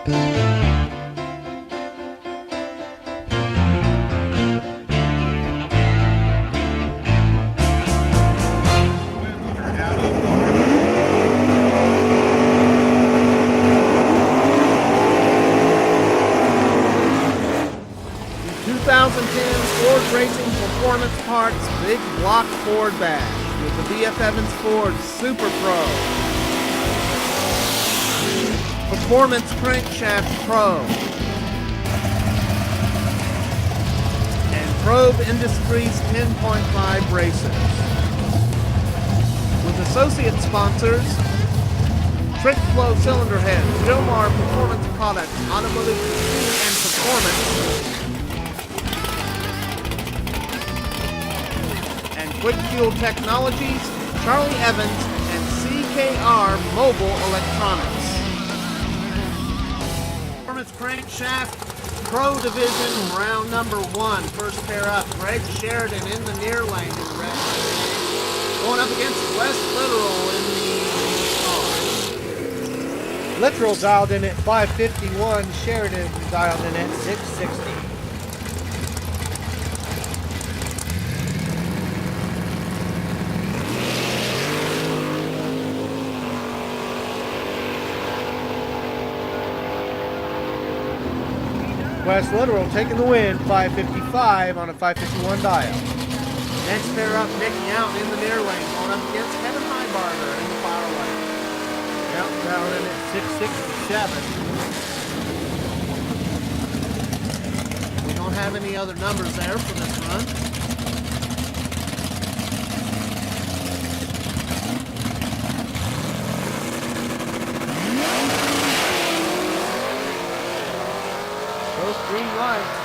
Ford Racing Performance Parts Big Block Ford Badge with the BF Evans Ford Super Pro, Performance Crankshaft Pro, and Probe Industries 10.5 braces. With associate sponsors, Trick Flow Cylinder Head, Jomar Performance Products, Automotive Pursuit and Performance, Quick Fuel Technologies, Charlie Evans, and CKR Mobile Electronics. Performance Crankshaft Pro Division round number 1. First pair up, Greg Sheridan in the near lane in the red. Going up against Wes Literal in the car. Literal dialed in at 551, Sheridan dialed in at 660. Wes Literal taking the win, 555 on a 551 dial. Next pair up, Nick Yount in the near lane, going up against Kevin Highbarger in the far lane. Yount down in at 667. We don't have any other numbers there for this run. Green lights.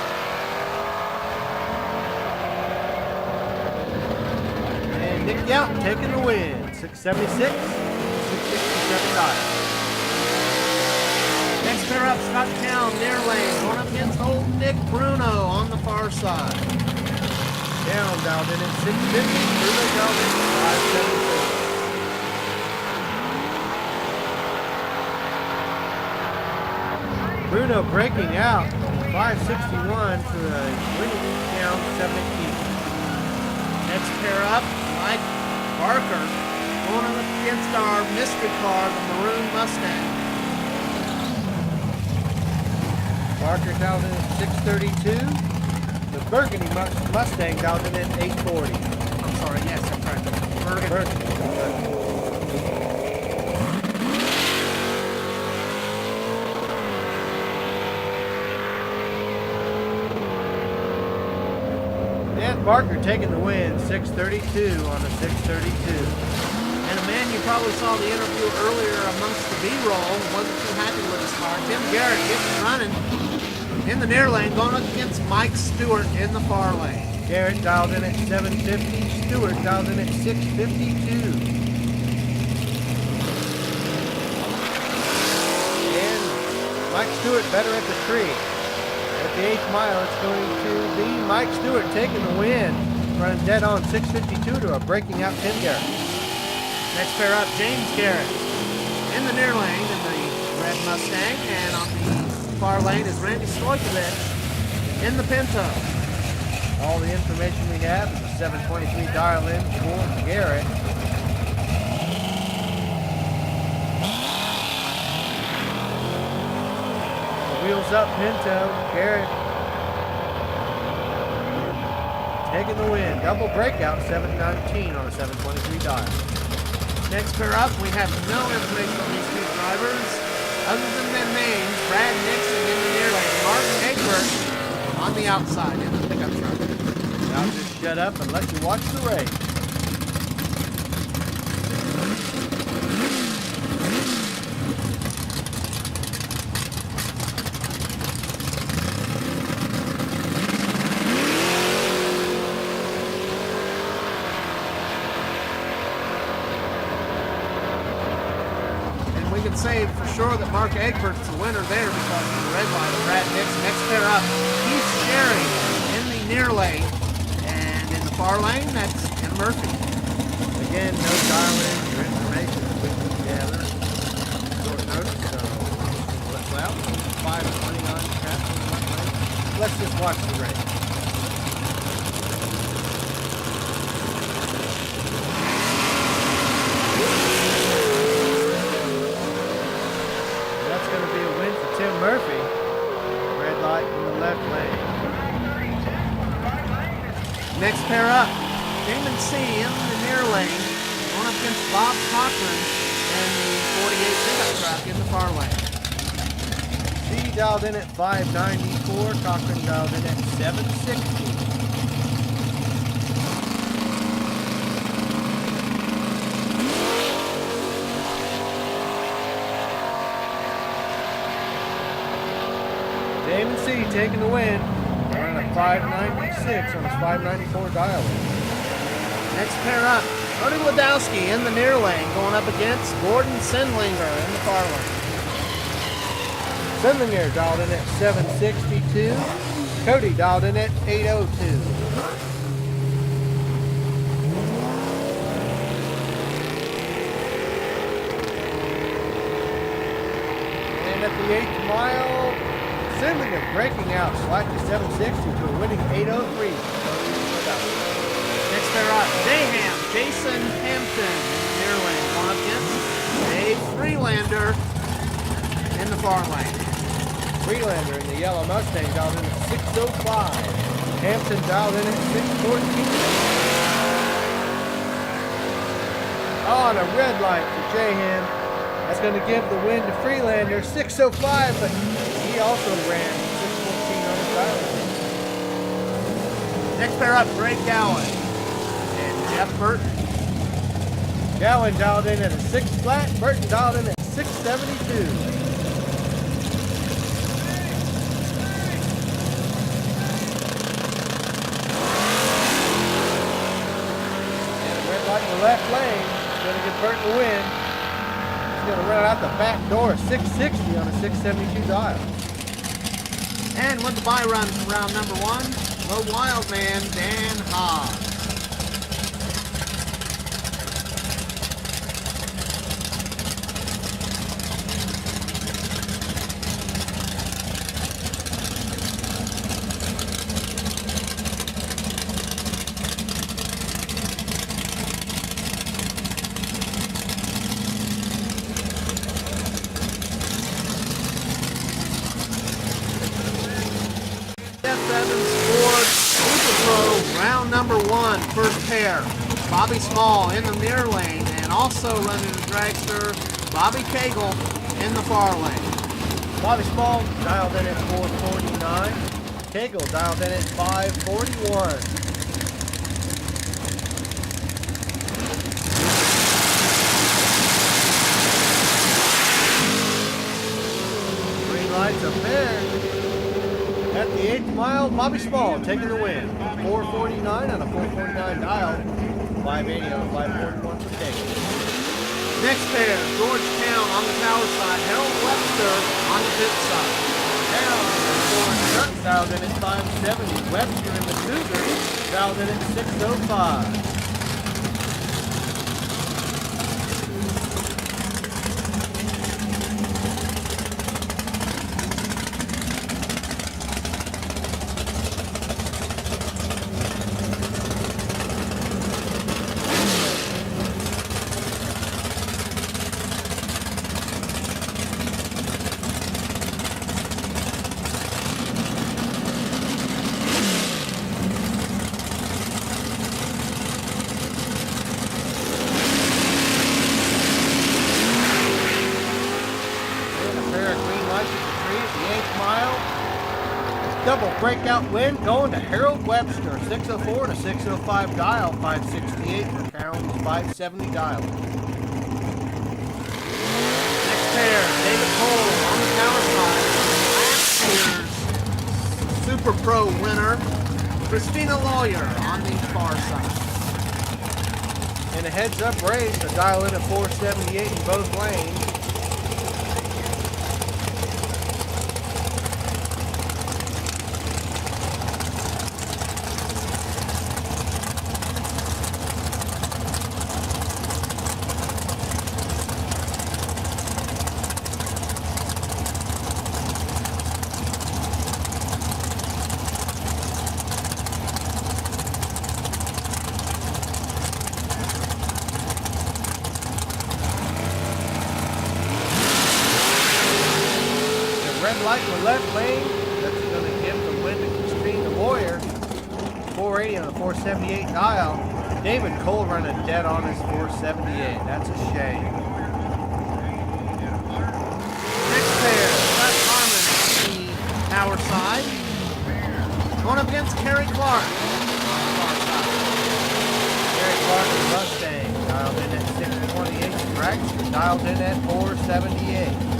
And Nick Yount taking the win. 676, 667 dial. Next pair up, Scott Town, near lane, going up against old Nick Bruno on the far side. Down dialed in at 650, Bruno dialed in at 574. Bruno breaking out. 561 for a winning count, 718. Next pair up, Mike Barker going up against our mystery car, the maroon Mustang. Barker dialed in at 632. The burgundy Mustang dialed in at 840. I'm sorry, yes, that's right. Burgundy. Barker taking the win, 632 on a 632. And a man you probably saw the interview earlier amongst the B-roll, wasn't too happy with his car. Tim Garrett getting running in the near lane, going up against Mike Stewart in the far lane. Garrett dialed in at 750, Stewart dialed in at 652. And Mike Stewart better at the tree. At the 8th mile, it's going to be Mike Stewart taking the win, running dead on 652 to a breaking out Tim Garrett. Next pair up, James Garrett in the near lane in the red Mustang, and on the far lane is Randy Stojkovic in the Pinto. All the information we have is a 723 dial in for Garrett. Wheels up Pinto, Garrett taking the win. Double breakout, 719 on a 723 dial. Next pair up, we have no information on these two drivers other than their names. Brad Nixon in the near lane, Martin Egbert on the outside in the pickup truck. I'll just shut up and let you watch the race. We can say for sure that Mark Egbert's the winner there because of the red light of Brad Nixon. Next pair up, Keith Sherry in the near lane, and in the far lane, that's Tim Murphy. Again, no dial-ins or information that we can gather. Short notice, so well, 5:29 passing the left lane. Let's just watch the race. That's going to be a win for Tim Murphy. Red light in the left lane. Next pair up, Damon C in the near lane, going up against Bob Cochran and the 48 pickup truck in the far lane. C dialed in at 594, Cochran dialed in at 760. Damon C taking the win. Running a 596 on his 594 dial. Next pair up, Cody Ladowski in the near lane, going up against Gordon Sendlinger in the far lane. Sendlinger dialed in at 762. Cody dialed in at 802. And at the 8th mile, Sendlinger breaking out slightly 760 to a winning 803. Next pair up, Dayham, Jason Hampton in the near lane, going up against Dave Freelander in the far lane. Freelander in the yellow Mustang dialed in at 605. Hampton dialed in at 614. Oh, and a red light for Jayham. That's going to give the win to Freelander, 605, but he also ran 614 on his dial. Next pair up, Greg Gowan and Jeff Burton. Gowan dialed in at a 6 flat, Burton dialed in at 672. Like the left lane, he's going to get Burton to win. He's going to run out the back door, 660 on a 672 dial. And with the bye run from round number 1, the wild man, Dan Haas. Round number 1, first pair. Bobby Small in the near lane, and also running the dragster, Bobby Cagle in the far lane. Bobby Small dialed in at 449. Cagle dialed in at 541. Green lights up there. At the 8th mile, Bobby Small taking the win. 449 on a 449 dial. 580 on a 541 for Cagle. Next pair, Georgetown on the power side, Harold Webster on the pit side. Down in the Ford truck dialed in at 570. Webster in the Cougar dialed in at 605. Double breakout win going to Harold Webster, 604 to 605 dial, 568 for Carolyn's 570 dial. Next pair, David Cole on the power side. Last year's Super Pro winner, Christina Lawyer on the far side. And a heads up race, a dial in at 478 in both lanes. red light in the left lane. That's going to give the win to Christine DeBoyer. 480 on a 478 dial. David Cole running dead on his 478. That's a shame. Next pair, Scott Harmon on the power side. Going up against Kerry Clark. Kerry Clark and Mustang dialed in at 628. Dragster dialed in at 478.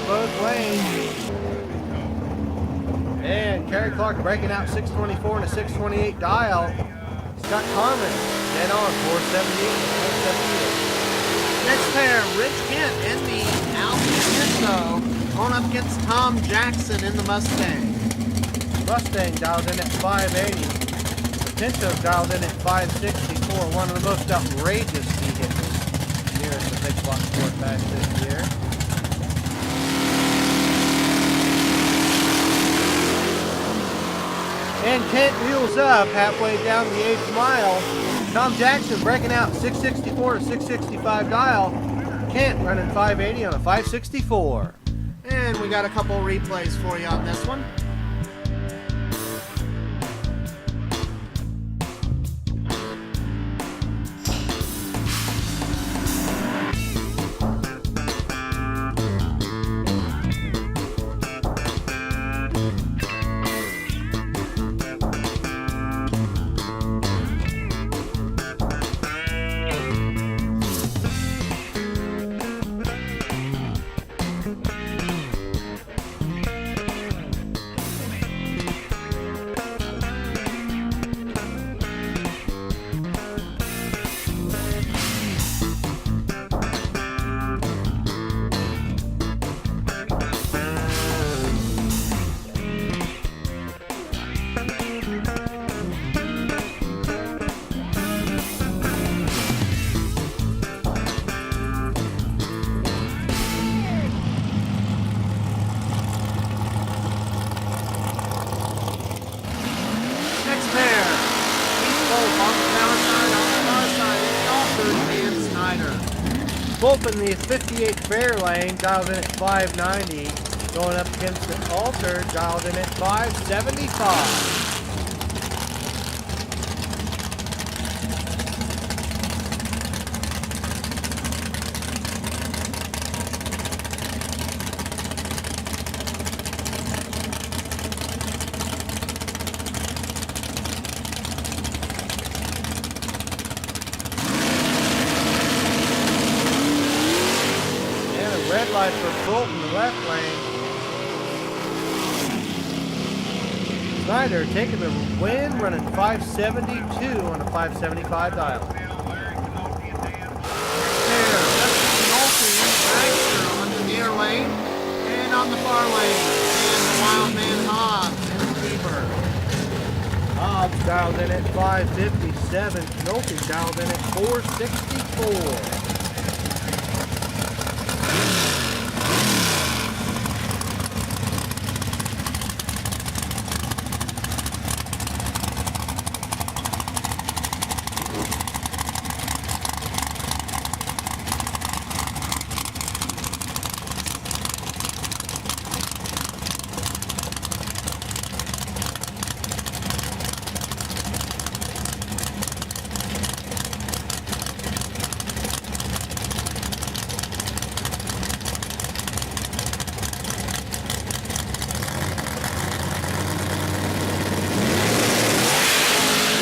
Both lanes. And Kerry Clark breaking out 624 and a 628 dial. Scott Carmen dead on 478 and 478. Next pair, Rich Kent in the Alfa Pinto. Going up against Tom Jackson in the Mustang. Mustang dialed in at 580. The Pinto dialed in at 564. One of the most outrageous vehicles here at the Big Block Sport Bash this year. And Kent wheels up halfway down the 8th mile. Tom Jackson breaking out 664 to 665 dial. Kent running 580 on a 564. And we got a couple replays for you on this one. Wolf in the 58 fair lane, dialed in at 590. Going up against the Alter, dialed in at 575. Red light for Fulton in the left lane. Snyder taking the win, running 572 on a 575 dial. There, Justin Nolte Dragster on the near lane, and on the far lane, and the Wildman Hobbs in the T-Bird. Hobbs dialed in at 557. Nolte dialed in at 464.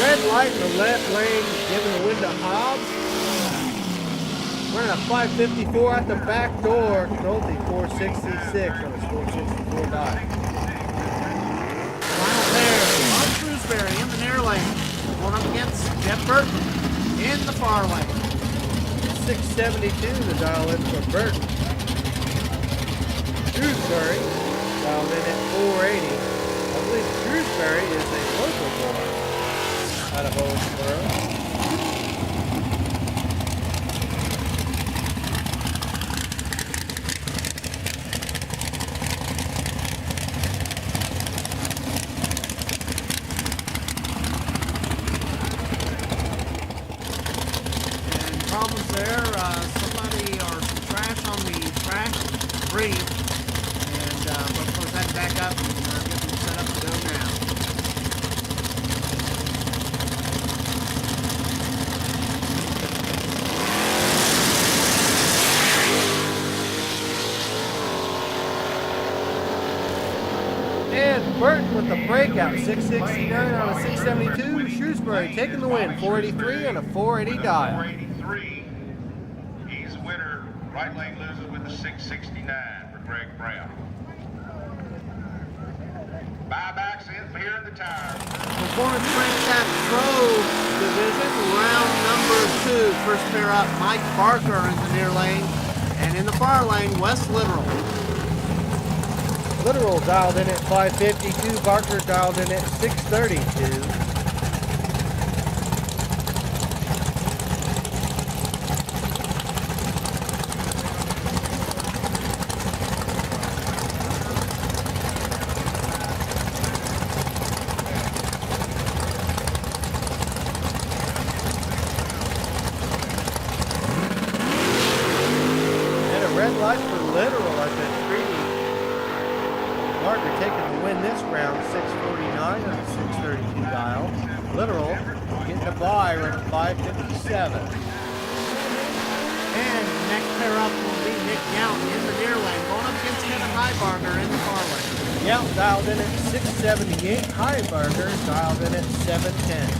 Red light in the left lane, giving the win to Hobbs. Running a 554 at the back door. Nolte 466 on his 464 die. Final pair, Bob Shrewsbury in the near lane. going up against Jeff Burton in the far lane. 672 the dial in for Burton. Shrewsbury dialed in at 480. I believe Shrewsbury is a local boy out of Owensboro. Problems there. Somebody or some trash on the trash breed, and we'll close that back up and get them set up to go now. And Burton with the breakout, 669 on a 672. Shrewsbury taking the win, 483 on a 480 dial. 483. He's the winner. Right lane loses with the 669 for Greg Brown. Buybacks in here in the tire. Performance Franchise Pro Division, round number 2. First pair up, Mike Barker in the near lane, and in the far lane, Wes Literal. Literal dialed in at 552. Barker dialed in at 632. And a red light for Literal at the treaty. Barker taking the win this round, 649 on a 632 dial. Literal getting a bye, running 557. And next pair up will be Nick Yount in the near lane, going up against Kevin Highbarger in the far lane. Yount dialed in at 678. Highbarger dialed in at 710.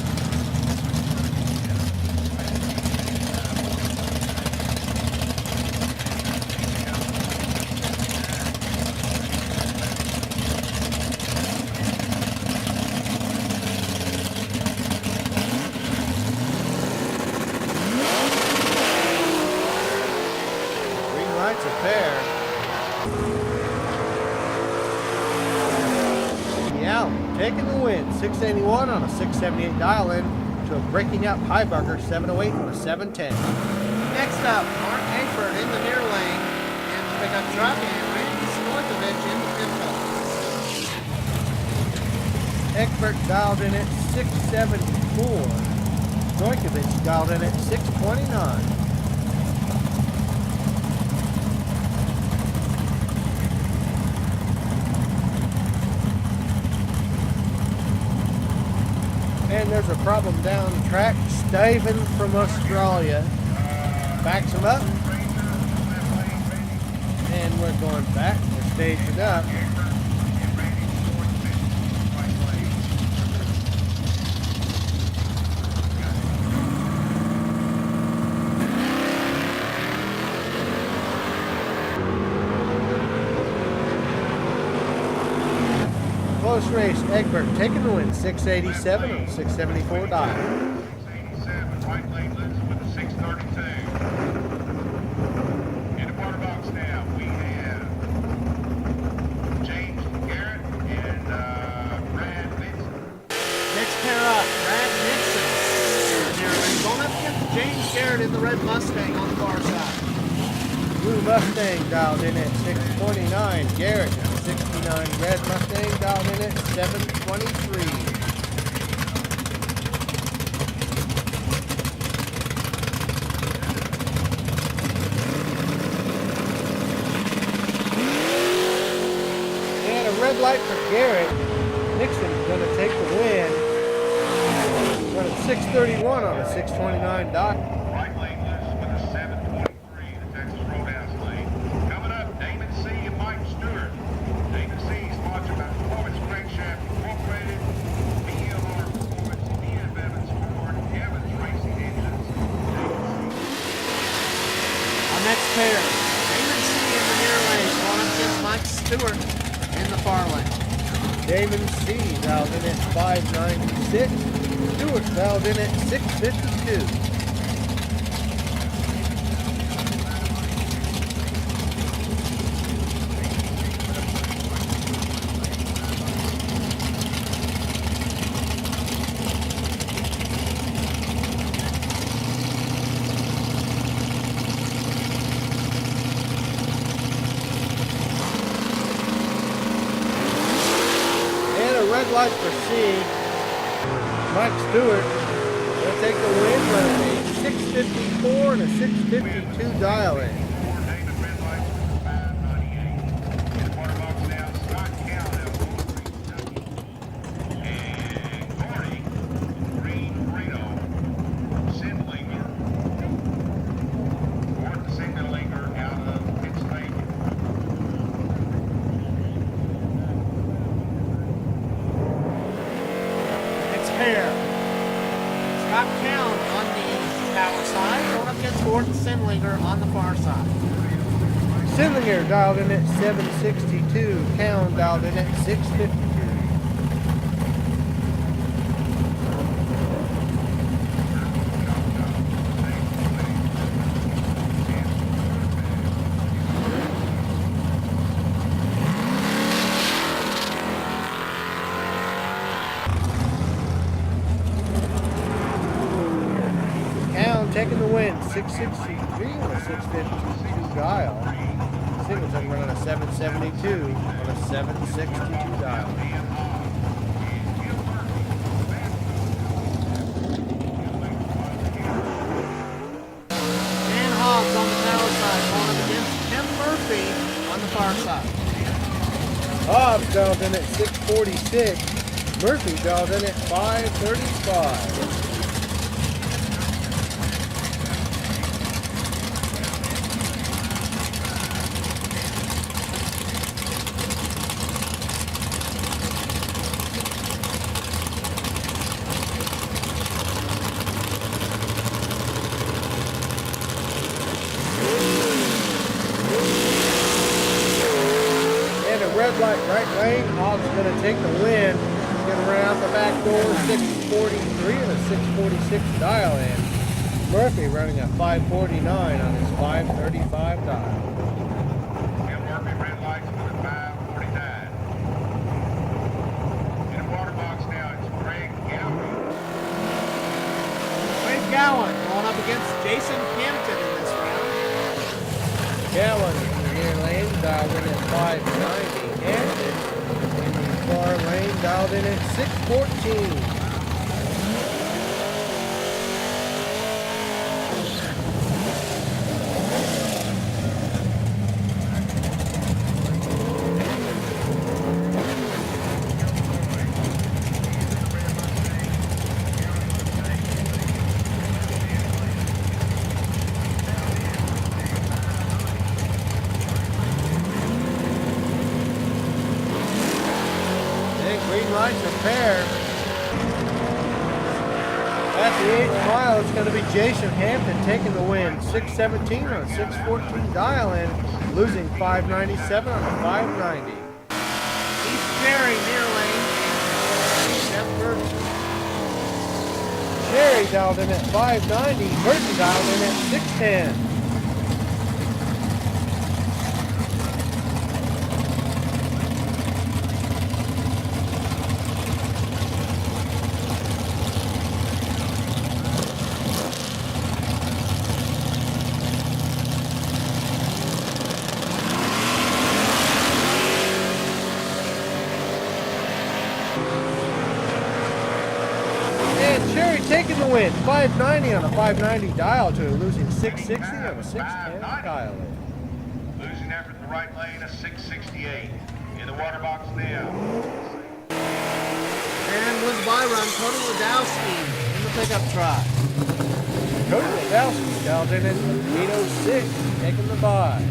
Lights a pair. Yount taking the win, 681 on a 678 dial in to a breaking up Highbarger, 708 on a 710. Next up, Mark Egbert in the near lane, and the pickup truck, and Randy Stoikovich in the pit Egbert dialed in at 674. Stoikovich dialed in at 629. And there's a problem down the track. Stephen from Australia backs him up. And we're going back. We're staging up. Close race, Egbert taking the win, 687 and 674 dial. 687. Right lane loses with the 632. In the water box now, we have James Garrett and Brad Vinson. Next pair up, Brad Nixon in the near lane, going up against James Garrett in the red Mustang on the far side. Blue Mustang dialed in at 629. Garrett, 69 red Mustang dialed in at 723. And a red light for Garrett. Nixon's going to take the win. Running 631 on a 629 dial. Right lane loses with a 723, the Texas Roadhouse lane. Coming up, Damon C. and Mike Stewart. Damon C. is sponsored by Performance Crankshaft Incorporated, BLR Performance, Ian Evans Ford, Evans Racing Engines. Our next pair, Damon C. in the near lane, going up against Mike Stewart in the far lane. Damon C. dialed in at 596. Stewart's dialed in at 652. Red light for C. Mike Stewart will take the win with a 654 and a 652 dial in. David red lights for 598. In the water box now, Scott Cowdell, and Gordy, Green Reno, Sindlinger, Gordon Sindlinger out of Pennsylvania. Scott Count on the power side, going up against Gordon Sindlinger on the far side. Sindlinger dialed in at 762. Cowan dialed in at 652. Taking the win, 663 on a 652 dial. Singleton running a 772 on a 762 dial. Dan Hobbs on the power side, going up against Tim Murphy on the far side. Hobbs dialed in at 646. Murphy dialed in at 535. Red light right lane. Hobbs is going to take the win. He's going to run out the back door 643 and a 646 dial in. Murphy running a 549 on his 535 dial. Bill Murphy red lights for the 549. In the water box now, it's Craig Gowan. Craig Gowan going up against Jason Hampton in this round. Gowan in the near lane dialed in at 590. Hampton in the far lane dialed in at 614. Green lights are paired. At the 8th mile, it's going to be Jason Hampton taking the win. 617 on a 614 dial in, losing 597 on a 590. Heath Cherry near lane and Jeff Burton. Cherry dialed in at 590. Burton dialed in at 610. Cherry taking the win, 590 on a 590 dial to losing 660 on a 610 dial. Losing effort in the right lane, a 668. In the water box now. And was by run Tony Ladowski in the pickup truck. Cody Ladowski dialed in at 806, taking the bye.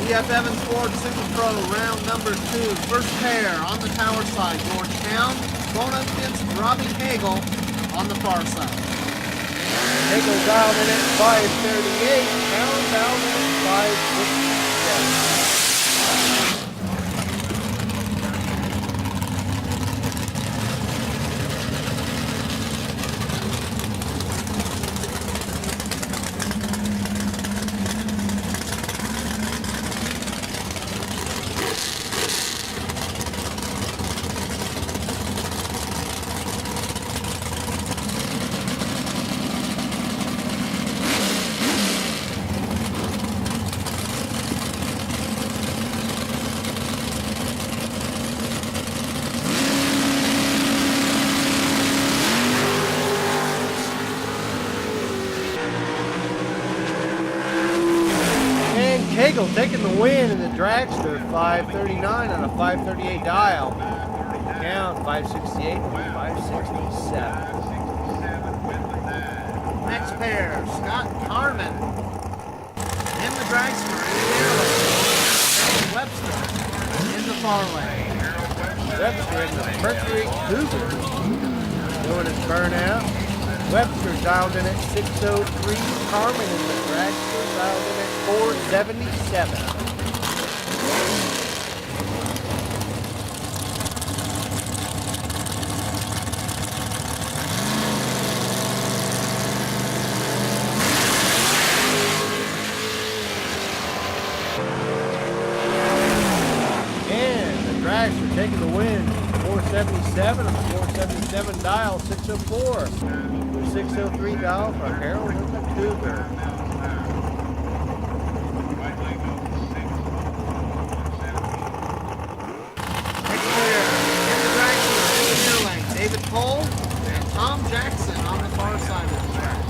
CF Evans Ford Super Pro, round number 2. First pair on the tower side, Georgetown, going up against Robbie Hagel on the far side. Hagel dialed in at 538, Town dialed in at 567. Hagel taking the win in the Dragster, 539 on a 538 dial. Count 568 and 567. Next pair, Scott Harmon in the dragster in the air lane. Webster in the far lane. Webster in the Mercury Cougar doing his burnout. Webster dialed in at 603. Harmon in the Dragster dialed in at 477. And the Dragster taking the win. 477 on the 477 dial, 604. 603 dial for Harold in the Cougar. Next player in the dragster in the near lane, David Cole and Tom Jackson on the far side of the track.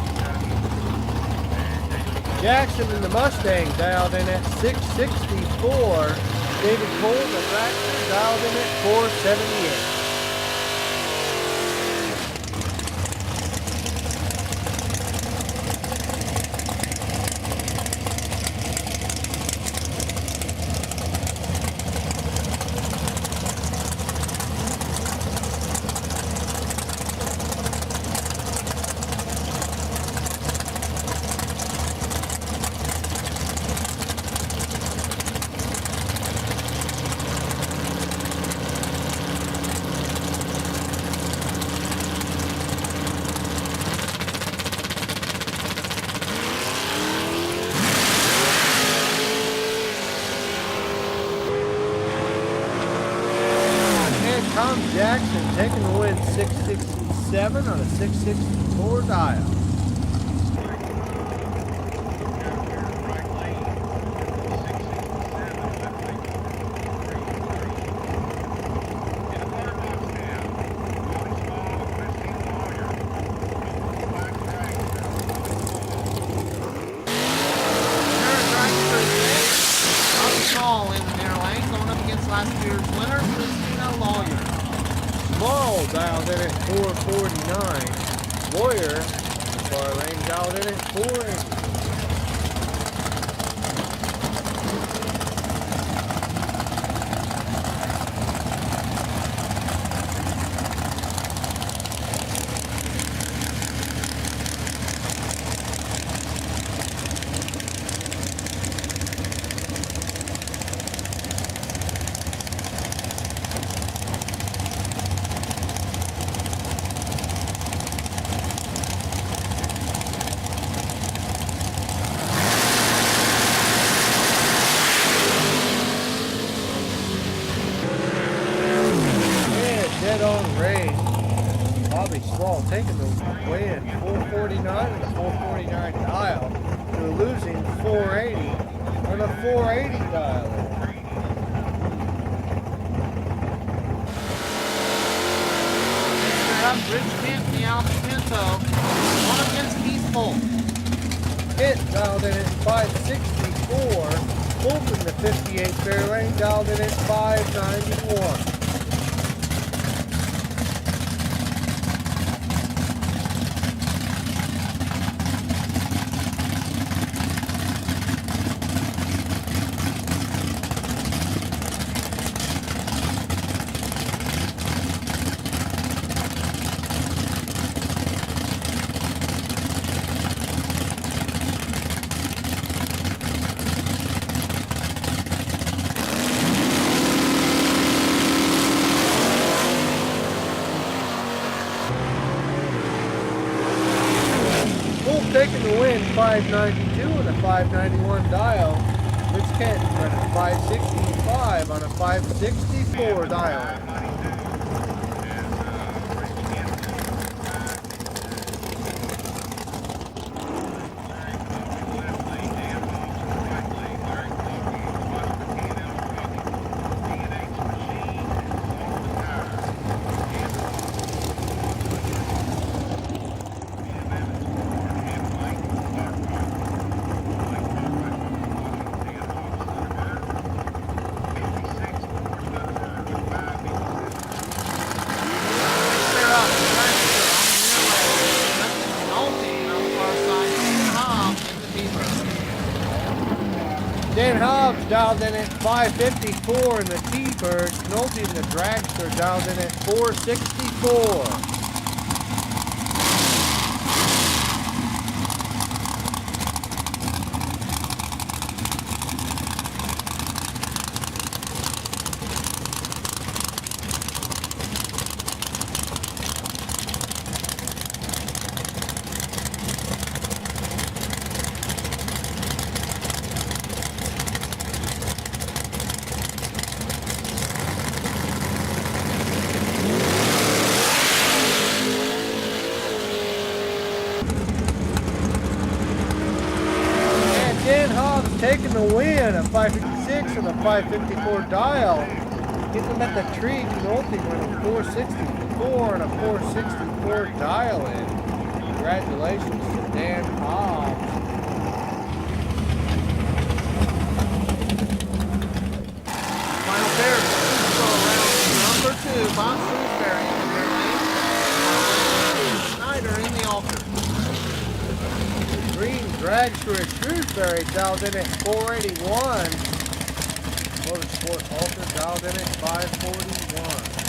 Jackson in the Mustang dialed in at 664. David Cole in the Dragster dialed in at 478. Tom Jackson taking the win, 667 on a 664 dial. Small in the near lane, going up against last year's winner, Christina Lawyer. Small dialed in at 449. Lawyer, far lane dialed in at 480. Dead on race. Bobby Small taking the win, 449 and a 449 dial to a losing 480 on a 480 dial. Next up, Rich Kent in the Alpha Pinto, going up against Keith Holt. Kent dialed in at 564. Holt in the 58 fair lane dialed in at 591. 592 and a 591 dial. Rich Kent running 565 on a 564 dial. Clear up the Dragster on the near lane. Nolte on the far side. Dan Hobbs in the T-Bird. Dan Hobbs dialed in at 554 in the T-Bird. Nolte in the Dragster dialed in at 464. Dan Hobbs taking the win at 556 on the 554 dial. Getting them at the tree. Nolte running 464 and a 464 dial in. Congratulations to Dan Hobbs. Final pair of so around number 2. Bob Shrewsbury in the near lane. Snyder in the altar. Green Dragster at Shrewsbury dialed in at 481. Motorsport Alter dialed in at 541.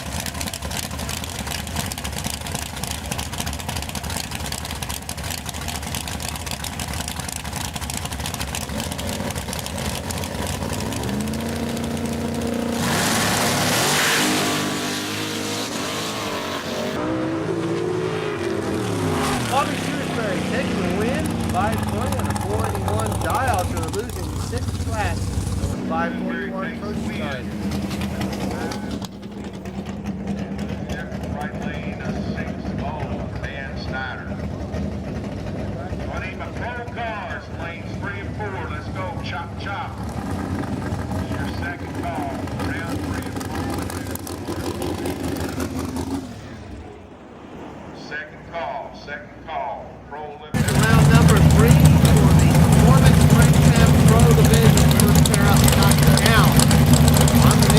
Bobby Shrewsbury taking the win, 520 on a 481 dial to the losing 6 flat on a 541 prototype. Right lane, 6-0, Dan Snyder. Running McCall cars, lanes 3 and 4. Let's go, chop, chop. It's your second call, round 3 and 4. Second call. Pro limit. Round number 3 for the Performance Crankshaft Pro Division. First pair up, Dr. Al. On the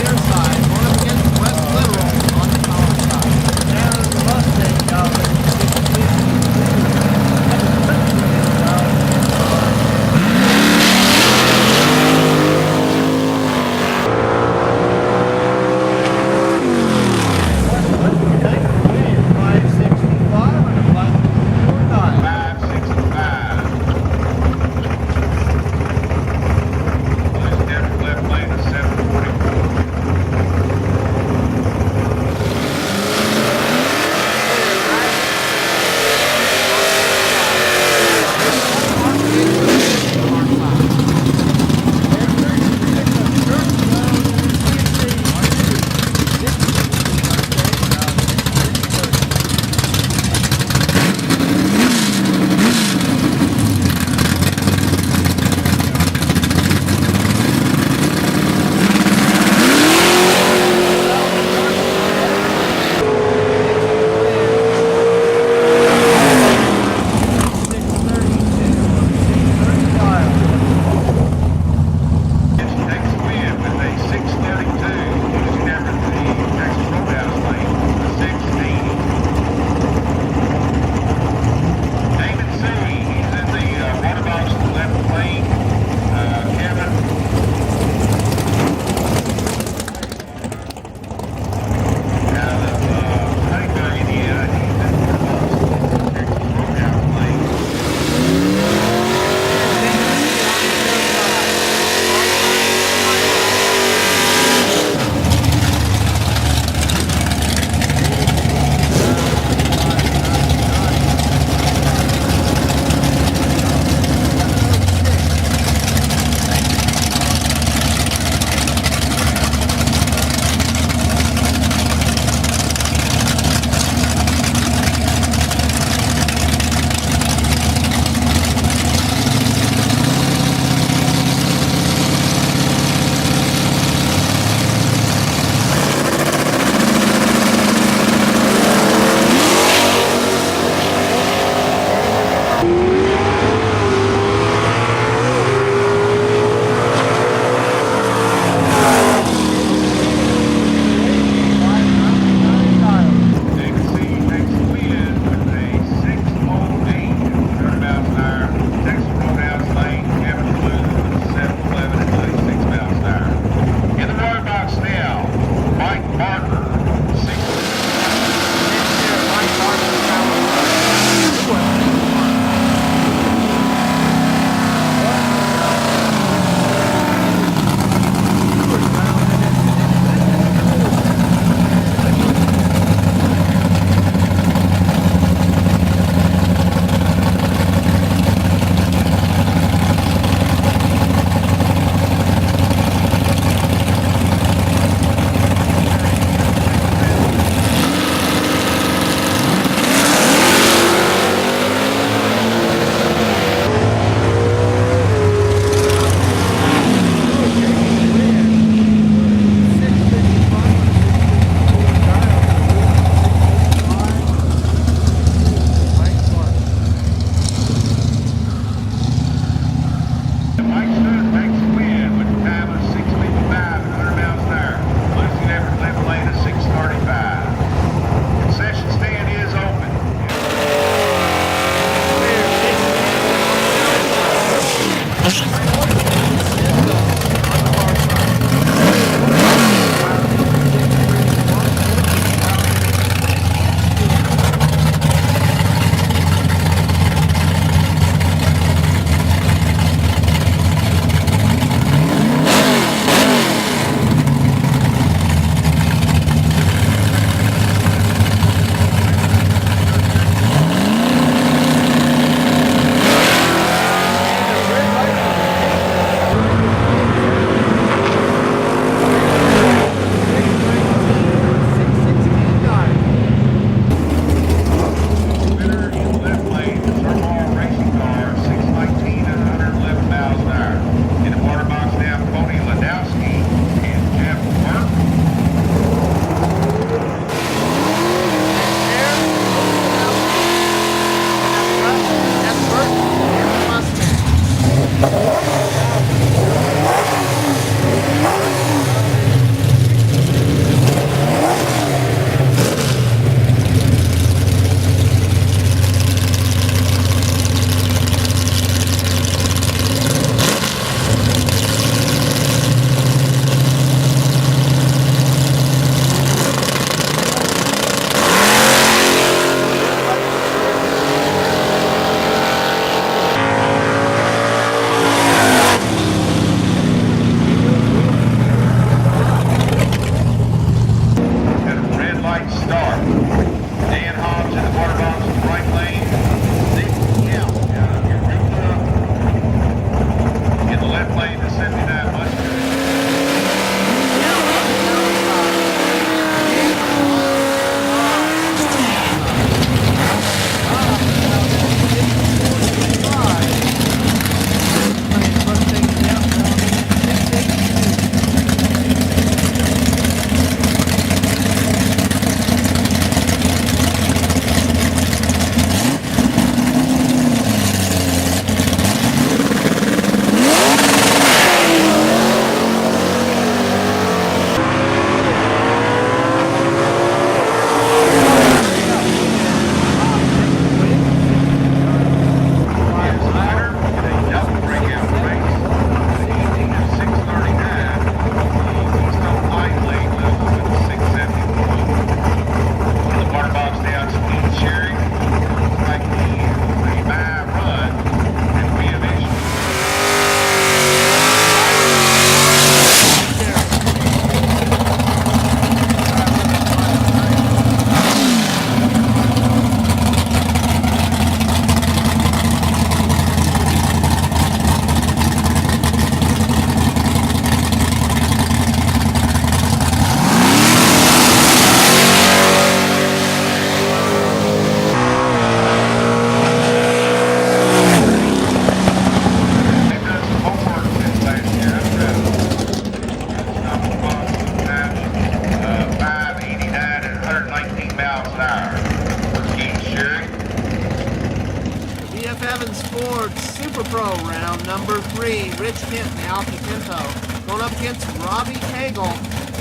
Super Pro round number 3. Rich Kent in the Alfa Pinto going up against Robbie Cagle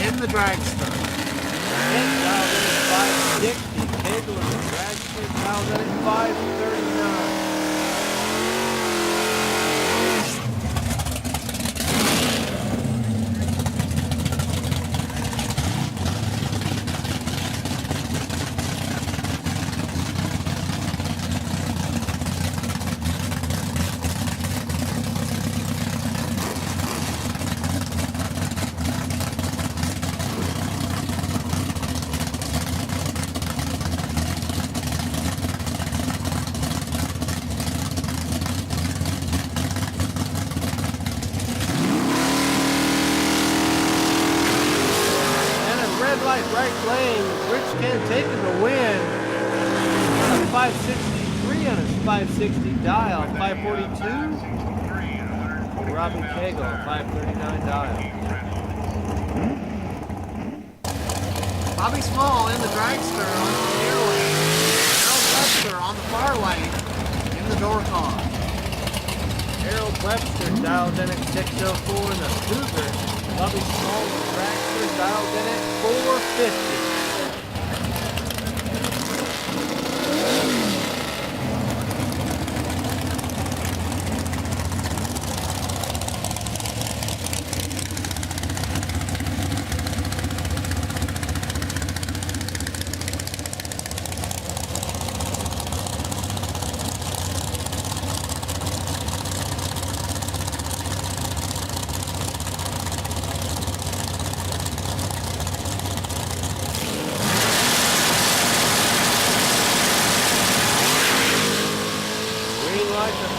in the Dragster. Kent dialed in at 560. Cagle in the Dragster dialed in at 539. Right lane, Rich Kent taking the win. 563 on his 560 dial. 542. Robbie Cagle, 539 dial. Bobby Small in the Dragster on the near lane. Harold Webster on the far lane in the door car. Harold Webster dialed in at 604 in the Cougar. Bobby Small in the Dragster dialed in at 450.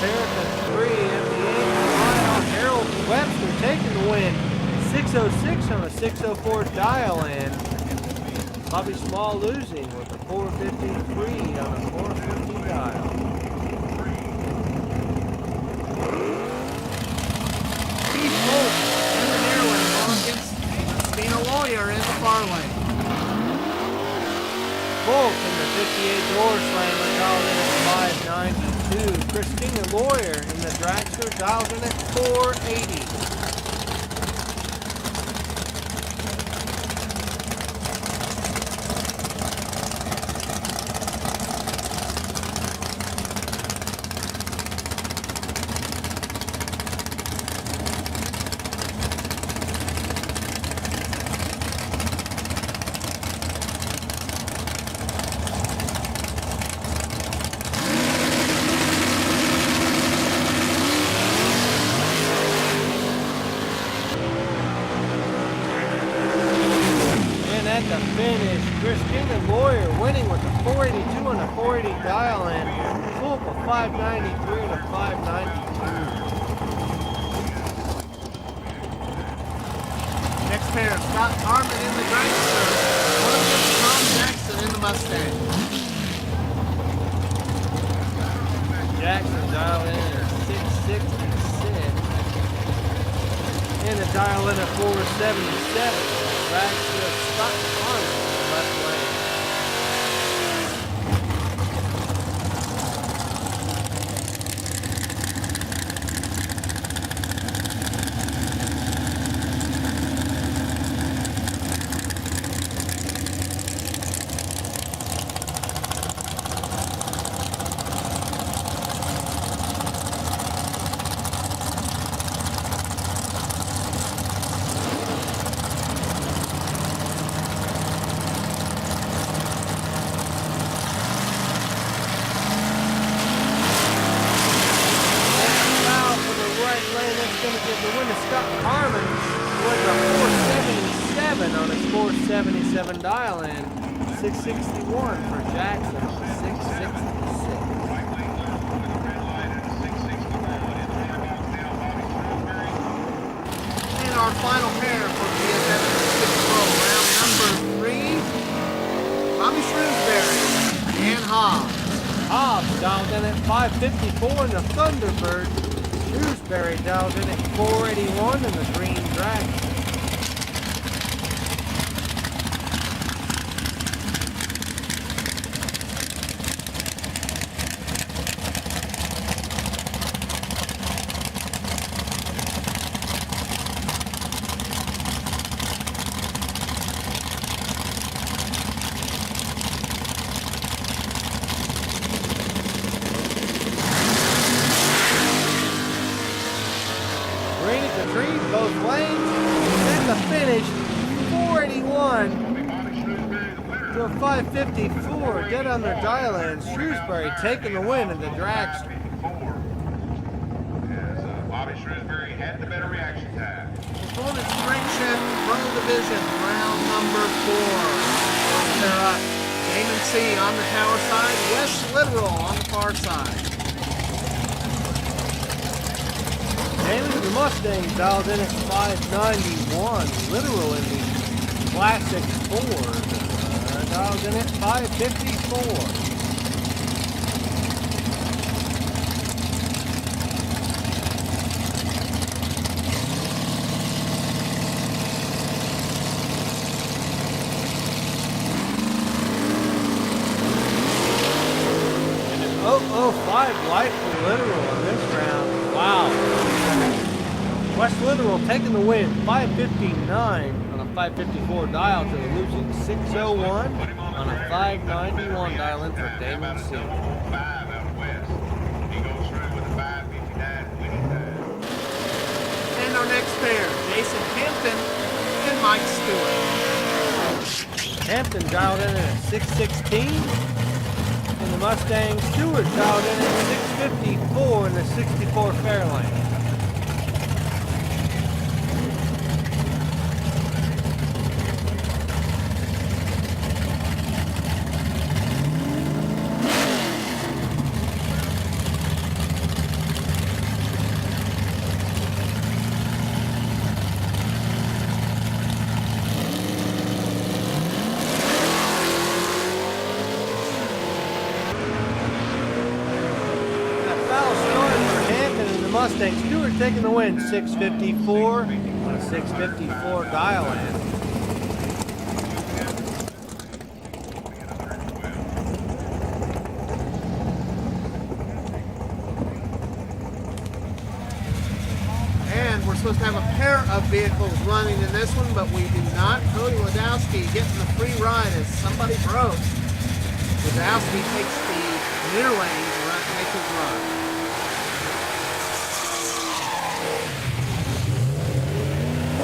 America 3 at the 8th mile. Harold Webster taking the win. 606 on a 604 dial in. Bobby Small losing with a 453 on a 450 dial. Keith Holt in the near lane going against Spina Lawyer in the far lane. Bolt in the 58 door slammer dialed in at 592. Christina Lawyer in the Dragster dialed in at 480. At the finish, Christina Lawyer winning with a 482 and a 480 dial in, full of a 593 and a 592. Next pair, Scott Carmen in the Dragster, going against Tom Jackson in the Mustang. Jackson dial in at 666 and a dial in at 477. Dragster Scott Carmen in the left lane. Going to give the win to Scott Carmen with a 477 on his 477 dial in. 661 for Jackson on 666. And our final pair for BSF Super Pro round number 3, Bobby Shrewsbury and Hobbs. Hobbs dialed in at 554 in the Thunderbird. Shrewsbury dialed in at 481 in the Green Dragon. finished 481 Bobby Shrewsbury, the winner. to a 554. Dead on their dial in. Shrewsbury taking the win in the dragster. As Bobby Shrewsbury had the better reaction time. Performance Crankshaft Pro Division, round number 4. They're up. Damon C on the tower side, Wes Literal on the far side. Damon the Mustang dialed in at 591. Literal in the Classic Ford. Dialed in at 554. Five likely Literal in this round. Wow. West Literal taking the win. 559 on a 554 dial to the losing 601 on a 591 dial in for Damon C. And our next pair, Jason Hampton and Mike Stewart. Hampton dialed in at 616. And the Mustang Stewart dialed in at 654 in the 64 Fairlane. Mustang Stewart taking the win, 654 on a 654 dial in. And we're supposed to have a pair of vehicles running in this one, but we do not. Cody Ladowski getting the free ride as somebody broke. Ladowski takes the near lane to make his run.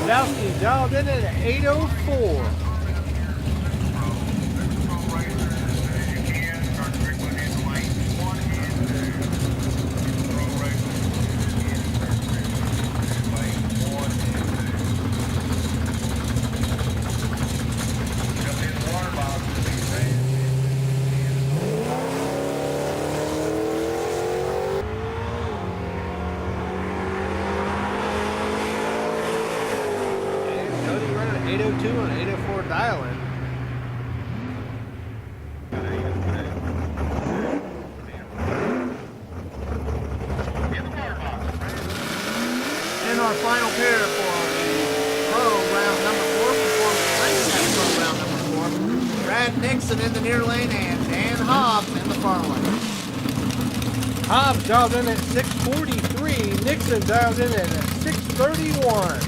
Ladowski dialed in at 804. Our final pair for the Pro round number 4, Performance Crankshaft Pro round number 4. Brad Nixon in the near lane and Dan Hobbs in the far lane. Hobbs dialed in at 643. Nixon dialed in at 631.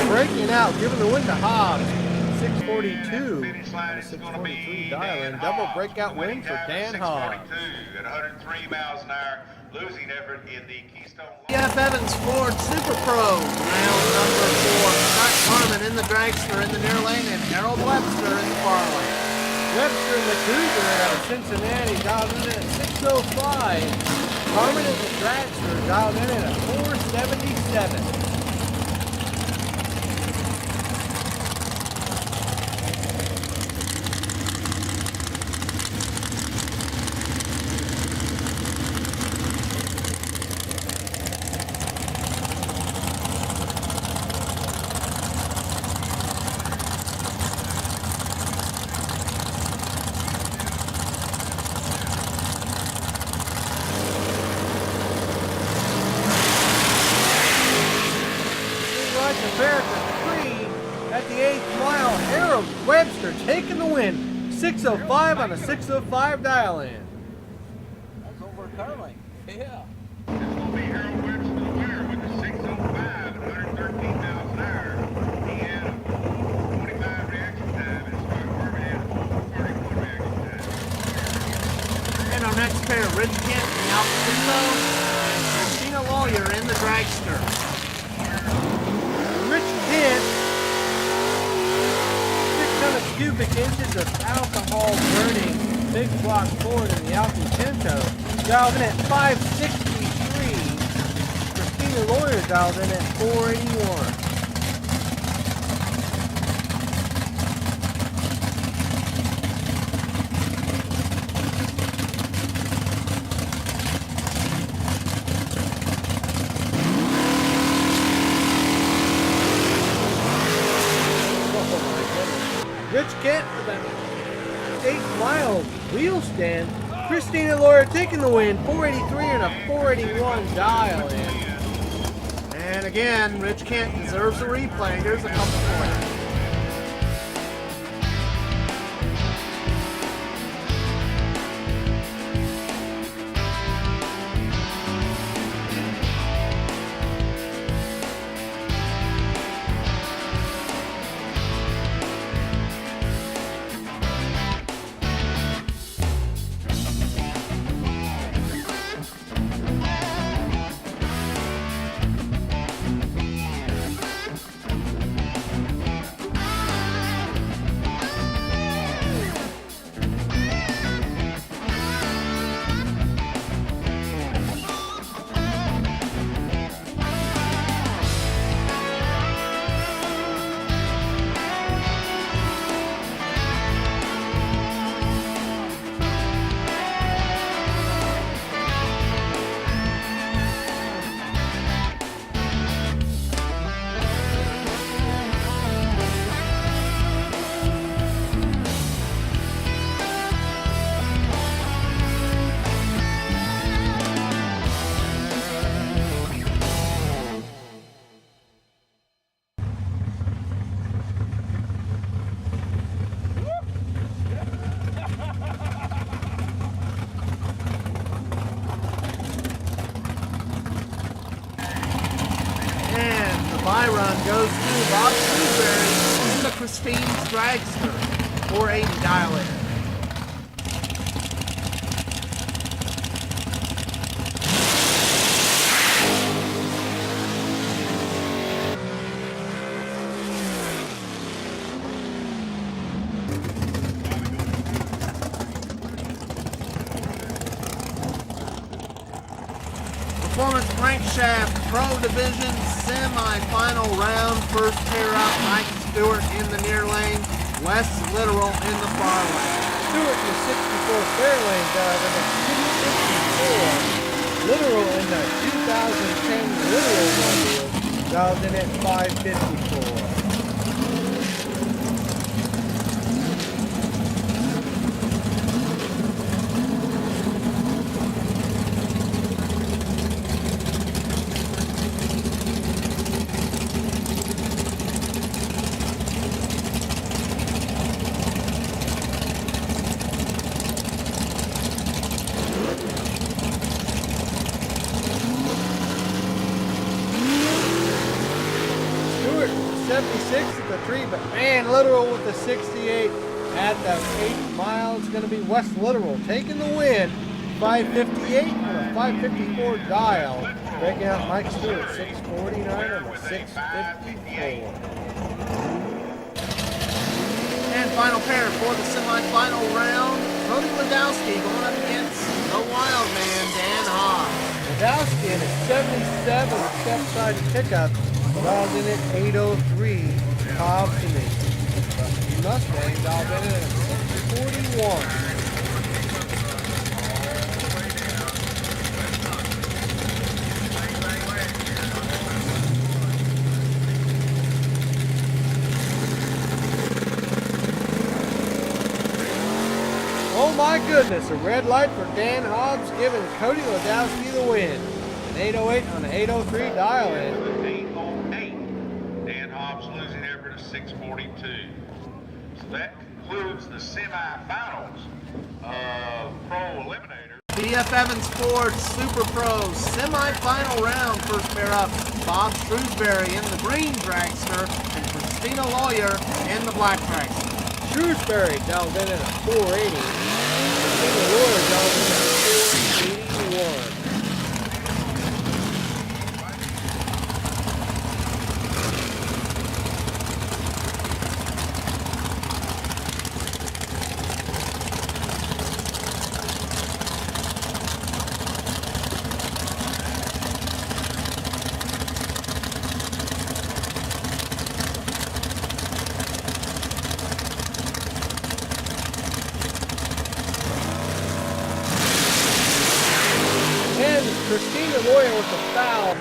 Breaking out, giving the win to Hobbs. 642 on a 643 dial in. Double breakout win for Dan Hobbs. At 103 miles an hour, losing effort in the Keystone. Jeff Evans Ford Super Pro, round number 4. Scott Harmon in the dragster in the near lane and Harold Webster in the far lane. Webster in the Cougar out of Cincinnati dialed in at 605. Harmon in the dragster dialed in at 477. At the 8th mile, Harold Webster taking the win. 605 on a 605 dial in. That's over Carly. Yeah. This will be Harold Webster the winner with the 605 at 113 miles an hour. pair, Rich Kent in the Alfa Pinto and Christina Lawyer in the dragster. Rich Kent, 600 cubic inches of alcohol burning big block Ford in the Alfa Pinto, dialed in at 563. Christina Lawyer dialed in at 481. Rich Kent with an 8-mile wheel stand. Christina Lawyer taking the win, 483 and a 481 dial in. And again, Rich Kent deserves a replay. Here's a couple for you. My run goes to Bob Shrewsbury in the Christine's dragster, 480 dial in. Performance Crankshaft Pro Division semi-final round. First pair up, Mike Stewart in the near lane, Wes Literal in the far lane. Stewart in the 64 fair lane diver at 254. Literal in the 2010 Literal model dialed in at 554. Stewart 76 at the 3, but man, Literal with the 68 at the 8 mile. It's going to be Wes Literal taking the win, 558 and a 554 dial. Breaking out Mike Stewart, 649 and a 654. And final pair for the semi-final round, Cody Ladowski going up against the wild man, Dan Hobbs. Ladowski in a 77 step-side pickup, dialed in at 803. Hobbs in the Mustang dialed in at 641. Oh my goodness, a red light for Dan Hobbs giving Cody Ladowski the win. An 808 on an 803 dial in. 808. Dan Hobbs losing effort of 642. So that concludes the semifinals of Pro Eliminator. BF Evans Ford Super Pro semi-final round. First pair up, Bob Shrewsbury in the green dragster and Christina Lawyer in the black dragster. Shrewsbury dialed in at a 480. Christina Lawyer got in at 481. Christina Lawyer with the foul.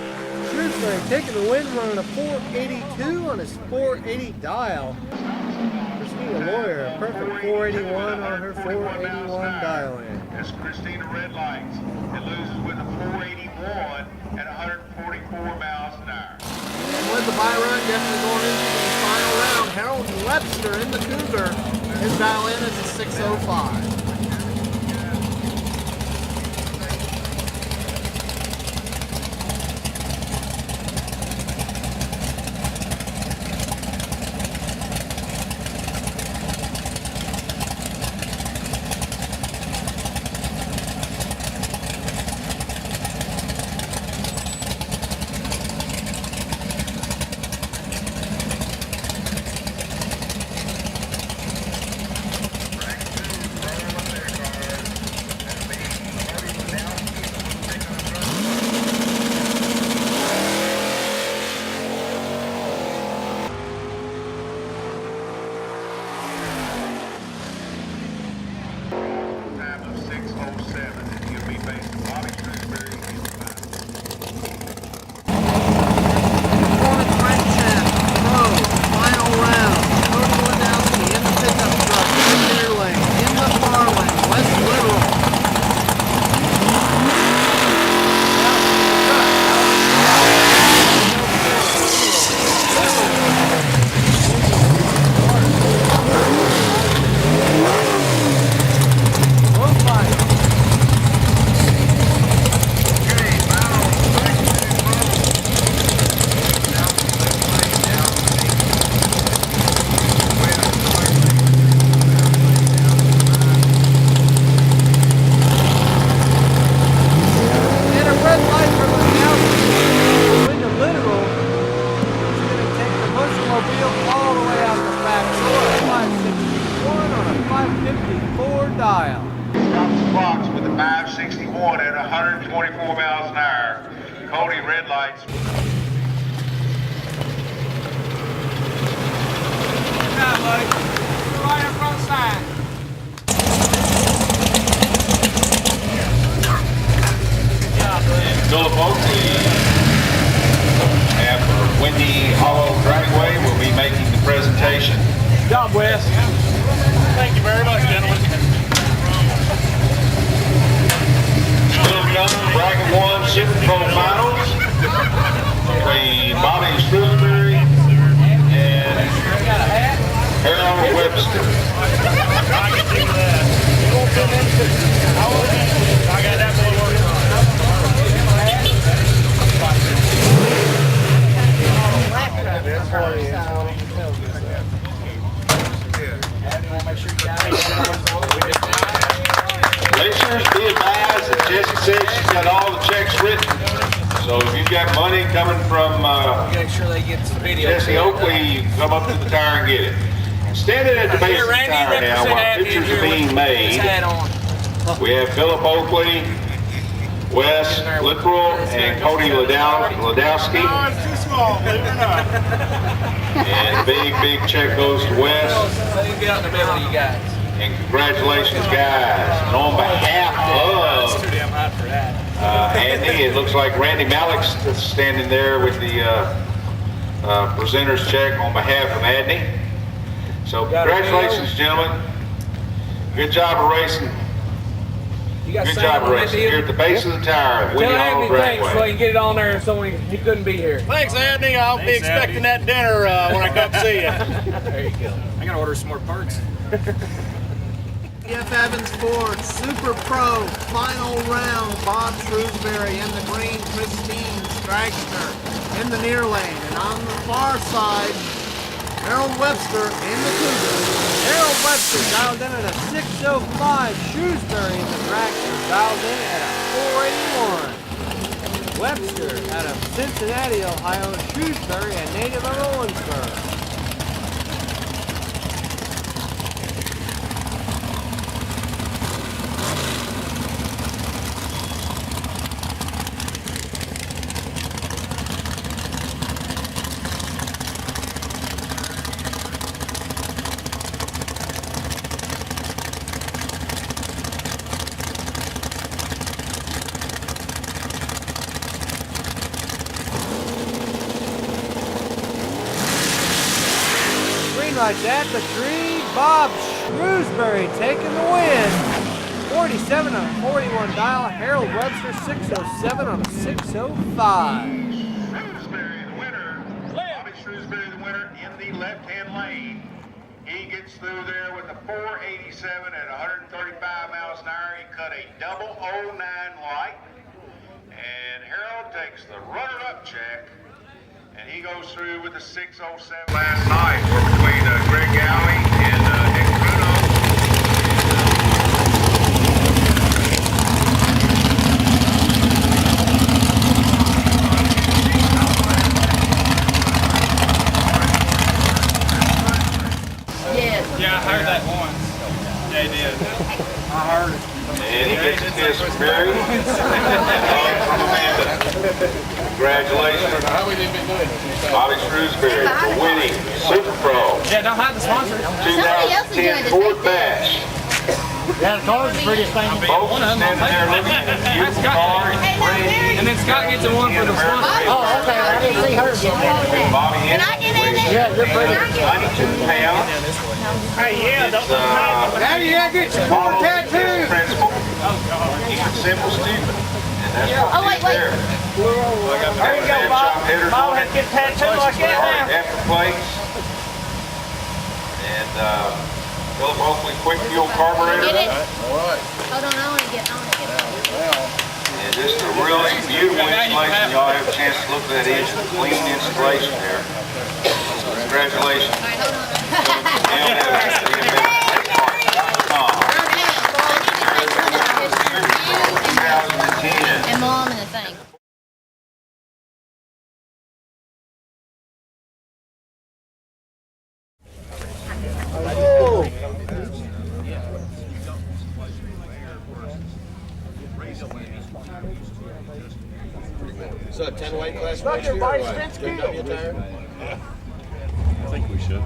Shrewsbury taking the win, running a 482 on his 480 dial. Christina Lawyer, a perfect 481 on her 481 dial in. That's Christina Red Lights. It loses with a 481 at 144 miles an hour. And with the bye run definitely going into the final round, Harold Webster in the Cougar. His dial in is a 605. Red Lights. Good job, buddy. Right up front side. Philip Oakley, after Windy Hollow Dragway, will be making the presentation. Good job, Wes. Thank you very much, gentlemen. Still coming, Bracket 1 Super Pro Finals between Bobby Shrewsbury and Harold Webster. I can do that. I got that boy working on it. Listeners, be advised that Jessie said she's got all the checks written. So if you've got money coming from Make sure they get some video. Jesse Oakley, you can come up to the tire and get it. Standing at the base of the tire now while pictures are being made, we have Philip Oakley, Wes Littrell, and Cody Ladowski. Oh, it's too small, believe it or not. And big check goes to Wes. Get out in the middle, you guys. And congratulations, guys. And on behalf It's of too damn hot for that. Andy, it looks like Randy Malik's standing there with the presenter's check on behalf of Adney. So congratulations, gentlemen. Good job of racing. Good job of racing. You're at the base of the tire. Tell Andy thanks so he can get it on there so he couldn't be here. Thanks, Andy. I'll be expecting that dinner when I come see you. There you go. I gotta order some more parts. Jeff Evans Ford Super Pro final round. Bob Shrewsbury in the green, Christine Dragster in the near lane, and on the far side, Harold Webster in the Cougar. Harold Webster dialed in at a 605. Shrewsbury in the Dragster dialed in at a 481. Webster out of Cincinnati, Ohio. Shrewsbury, a native of Owensboro. Lights at the tree. Bob Shrewsbury taking the win. 47 on a 41 dial. Harold Webster 607 on a 605. Shrewsbury the winner. Bobby Shrewsbury the winner in the left-hand lane. He gets through there with a 487 at 135 miles an hour. He cut a 009 light. And Harold takes the runner-up check. And he goes through with the 607. Last night between Greg Gowey and Nick Bruno. Yeah, I heard that once. Yeah, he did. I heard it. And he gets his Mary. Congratulations. Bobby Shrewsbury for winning Super Pro Yeah, don't hide the sponsor. 2010 Ford Bash. Yeah, the car's the prettiest thing. Folks standing there looking at the beautiful car. And then Scott gets a one for the sponsor. Oh, okay. I didn't see her get one. Bobby Can I get in there? Yeah, you're pretty. 92 pounds. Hey, yeah, don't Daddy, I get your Model tattoo. Principal. Keep it simple, stupid. And that's what Oh, wait, wait. there. There you go, Bob. Bob has to get tattooed like that now. After plates. And Philip Oakley quick fuel carburetor. Get it? Hold on, I want to get And just a really beautiful installation. Y'all have a chance to look at that engine. Clean installation there. Congratulations. All right, hold on. And Mom and the thing. So 10 weight class next year or what? Good W tire? I think we should.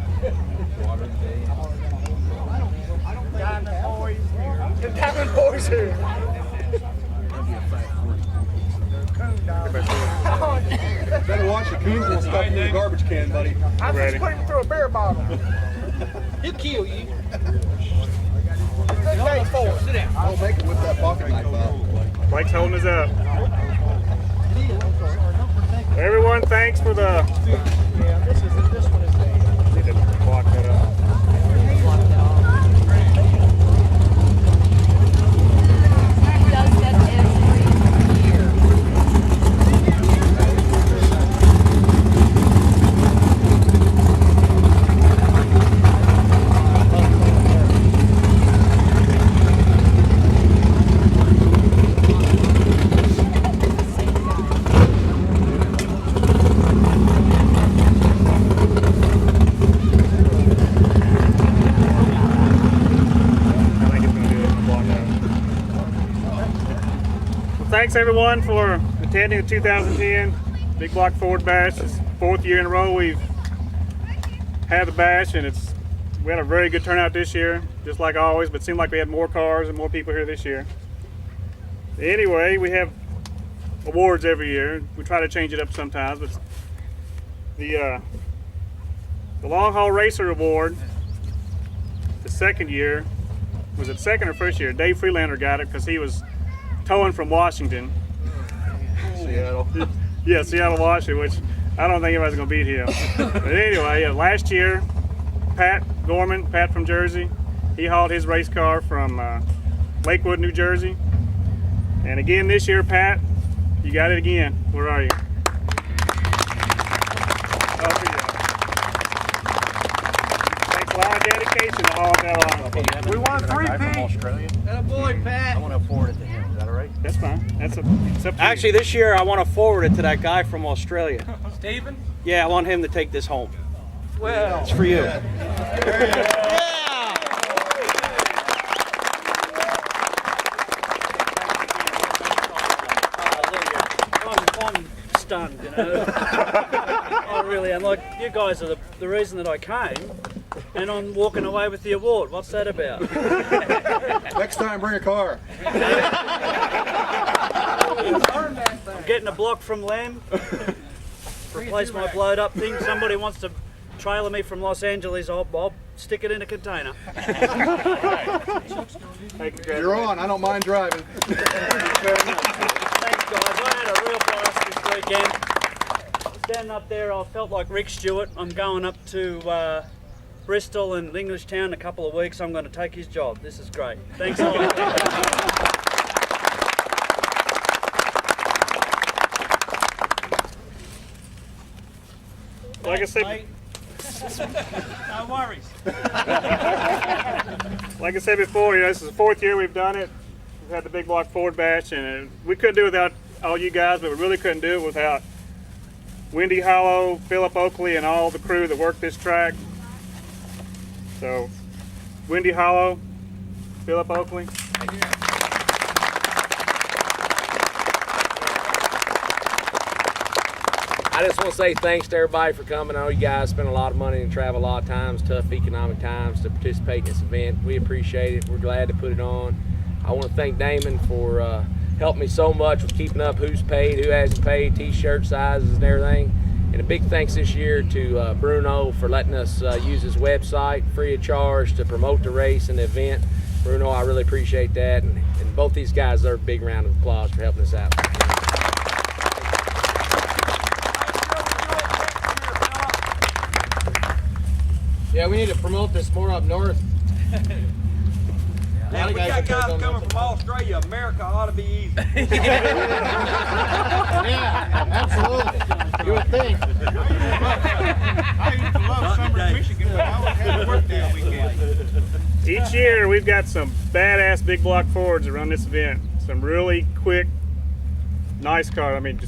The Diamond Boys here. Better watch your coons and stuff in the garbage can, buddy. I'm just putting him through a beer bottle. He'll kill you. Good day, Ford. Sit down. I'll make it with that pocket knife out. Blake's holding us up. Everyone, thanks for the. Need to block that up. Thanks everyone for attending the 2010 Big Block Ford Bash. It's the 4th year in a row we've had the bash, and we had a very good turnout this year, just like always, but it seemed like we had more cars and more people here this year. Anyway, we have awards every year. We try to change it up sometimes, but the Long Haul Racer Award, the second year, was it second or first year? Dave Freelander got it because he was towing from Washington. Seattle. Yeah, Seattle, Washington, which I don't think anybody's going to beat him. But anyway, last year, Pat Gorman, Pat from Jersey, he hauled his race car from Lakewood, New Jersey. And again this year, Pat, you got it again. Where are you? Oh, here you are. 2010 Big Block Ford Bash. 4th year in a row we've had the bash, and it's we had a very good turnout this year, just like always, but it seemed like we had more cars and more people here this year. Anyway, we have awards every year. We try to change it up sometimes, but the Long Haul Racer Award, the second year, was it second or first year? Dave Freelander got it because he was towing from Washington. Yeah, Seattle. Yeah, Seattle, Washington, which I don't think anybody's going to beat him. But anyway, last year, Pat Gorman, Pat from Jersey, he hauled his race car from Lakewood, New Jersey. And again this year, Pat, you got it again. Where are you? lot of dedication to haul that along. We won 3P. Australia. That boy, Pat. I want to forward it to him. Is that all right? That's fine. It's up to you. Actually, this year I want to forward it to that guy from Australia. Stephen? Yeah, I want him to take this home. Well, It's for you. I'm stunned, you know. I really am. Like, you guys are the reason that I came, and I'm walking away with the award. What's that about? Next time, bring a car. I'm getting a block from Lamb. Replace my blowed up thing. Somebody wants to trailer me from Los Angeles, I'll stick it in a container. You're on. I don't mind driving. Thanks, guys. I had a real blast this weekend. Standing up there, I felt like Rick Stewart. I'm going up to Bristol and Englishtown in a couple of weeks. I'm going to take his job. This is great. Thanks a lot. Like I said, No worries. like I said before, you know, this is the 4th year we've done it. We've had the Big Block Forward Bash, and we couldn't do it without all you guys, but we really couldn't do it without Windy Hollow, Philip Oakley, and all the crew that worked this track. So, Windy Hollow, Philip Oakley. I just want to say thanks to everybody for coming. I know you guys spend a lot of money and travel a lot of times, tough economic times, to participate in this event. We appreciate it. We're glad to put it on. I want to thank Damon for helping me so much with keeping up who's paid, who hasn't paid, t-shirt sizes and everything. And a big thanks this year to Bruno for letting us use his website free of charge to promote the race and the event. Bruno, I really appreciate that. And both these guys deserve a big round of applause for helping us out. yeah, we need to promote this more up north. Yeah, we got guys coming from Australia. America ought to be easy. Yeah, absolutely. You would think. I used to love summer in Michigan, but I always had to work that weekend. Each year we've got some badass Big Block Fords that run this event. Some really quick, nice cars. I mean,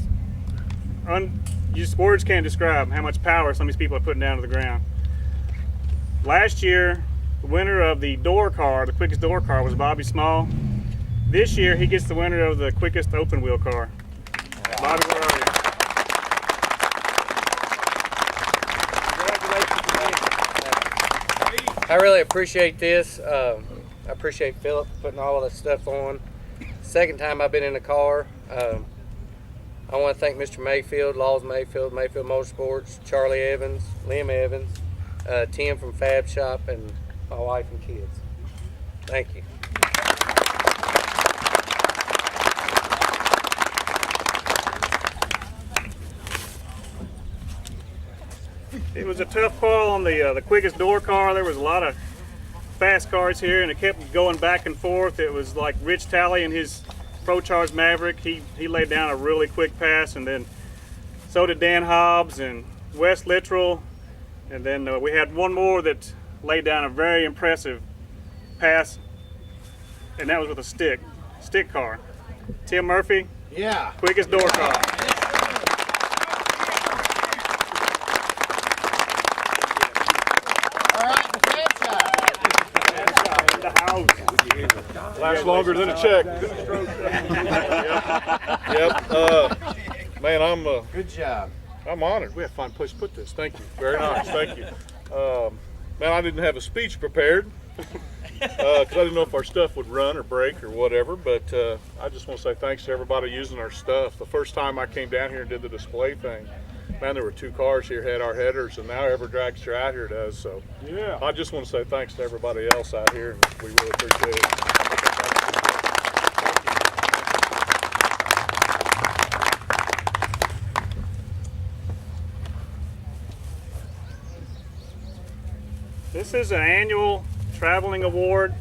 just words can't describe how much power some of these people are putting down to the ground. Last year, the winner of the door car, the quickest door car, was Bobby Small. This year, he gets the winner of the quickest open wheel car. Bobby, where are you? I really appreciate this. I appreciate Philip putting all of this stuff on. Second time I've been in a car. I want to thank Mr. Mayfield, Laws Mayfield, Mayfield Motorsports, Charlie Evans, Liam Evans, Tim from Fab Shop, and my wife and kids. Thank you. It was a tough call on the quickest door car. There was a lot of fast cars here, and it kept going back and forth. It was like Rich Talley and his Pro-Charge Maverick. He laid down a really quick pass, and then so did Dan Hobbs and Wes Littrell. And then we had one more that laid down a very impressive pass, and that was with a stick car. Tim Murphy, Yeah. quickest door car. All right, the In the house. Lasts longer than a check. Yep. Man, good job. I'm honored. We had a fun place to put this. Thank you. Very nice. Thank you. Man, I didn't have a speech prepared because I didn't know if our stuff would run or break or whatever, but I just want to say thanks to everybody using our stuff. The first time I came down here and did the display thing, man, there were 2 cars here had our headers, and now every dragster out here does. So Yeah. I just want to say thanks to everybody else out here, and we really appreciate it. This is an annual traveling award,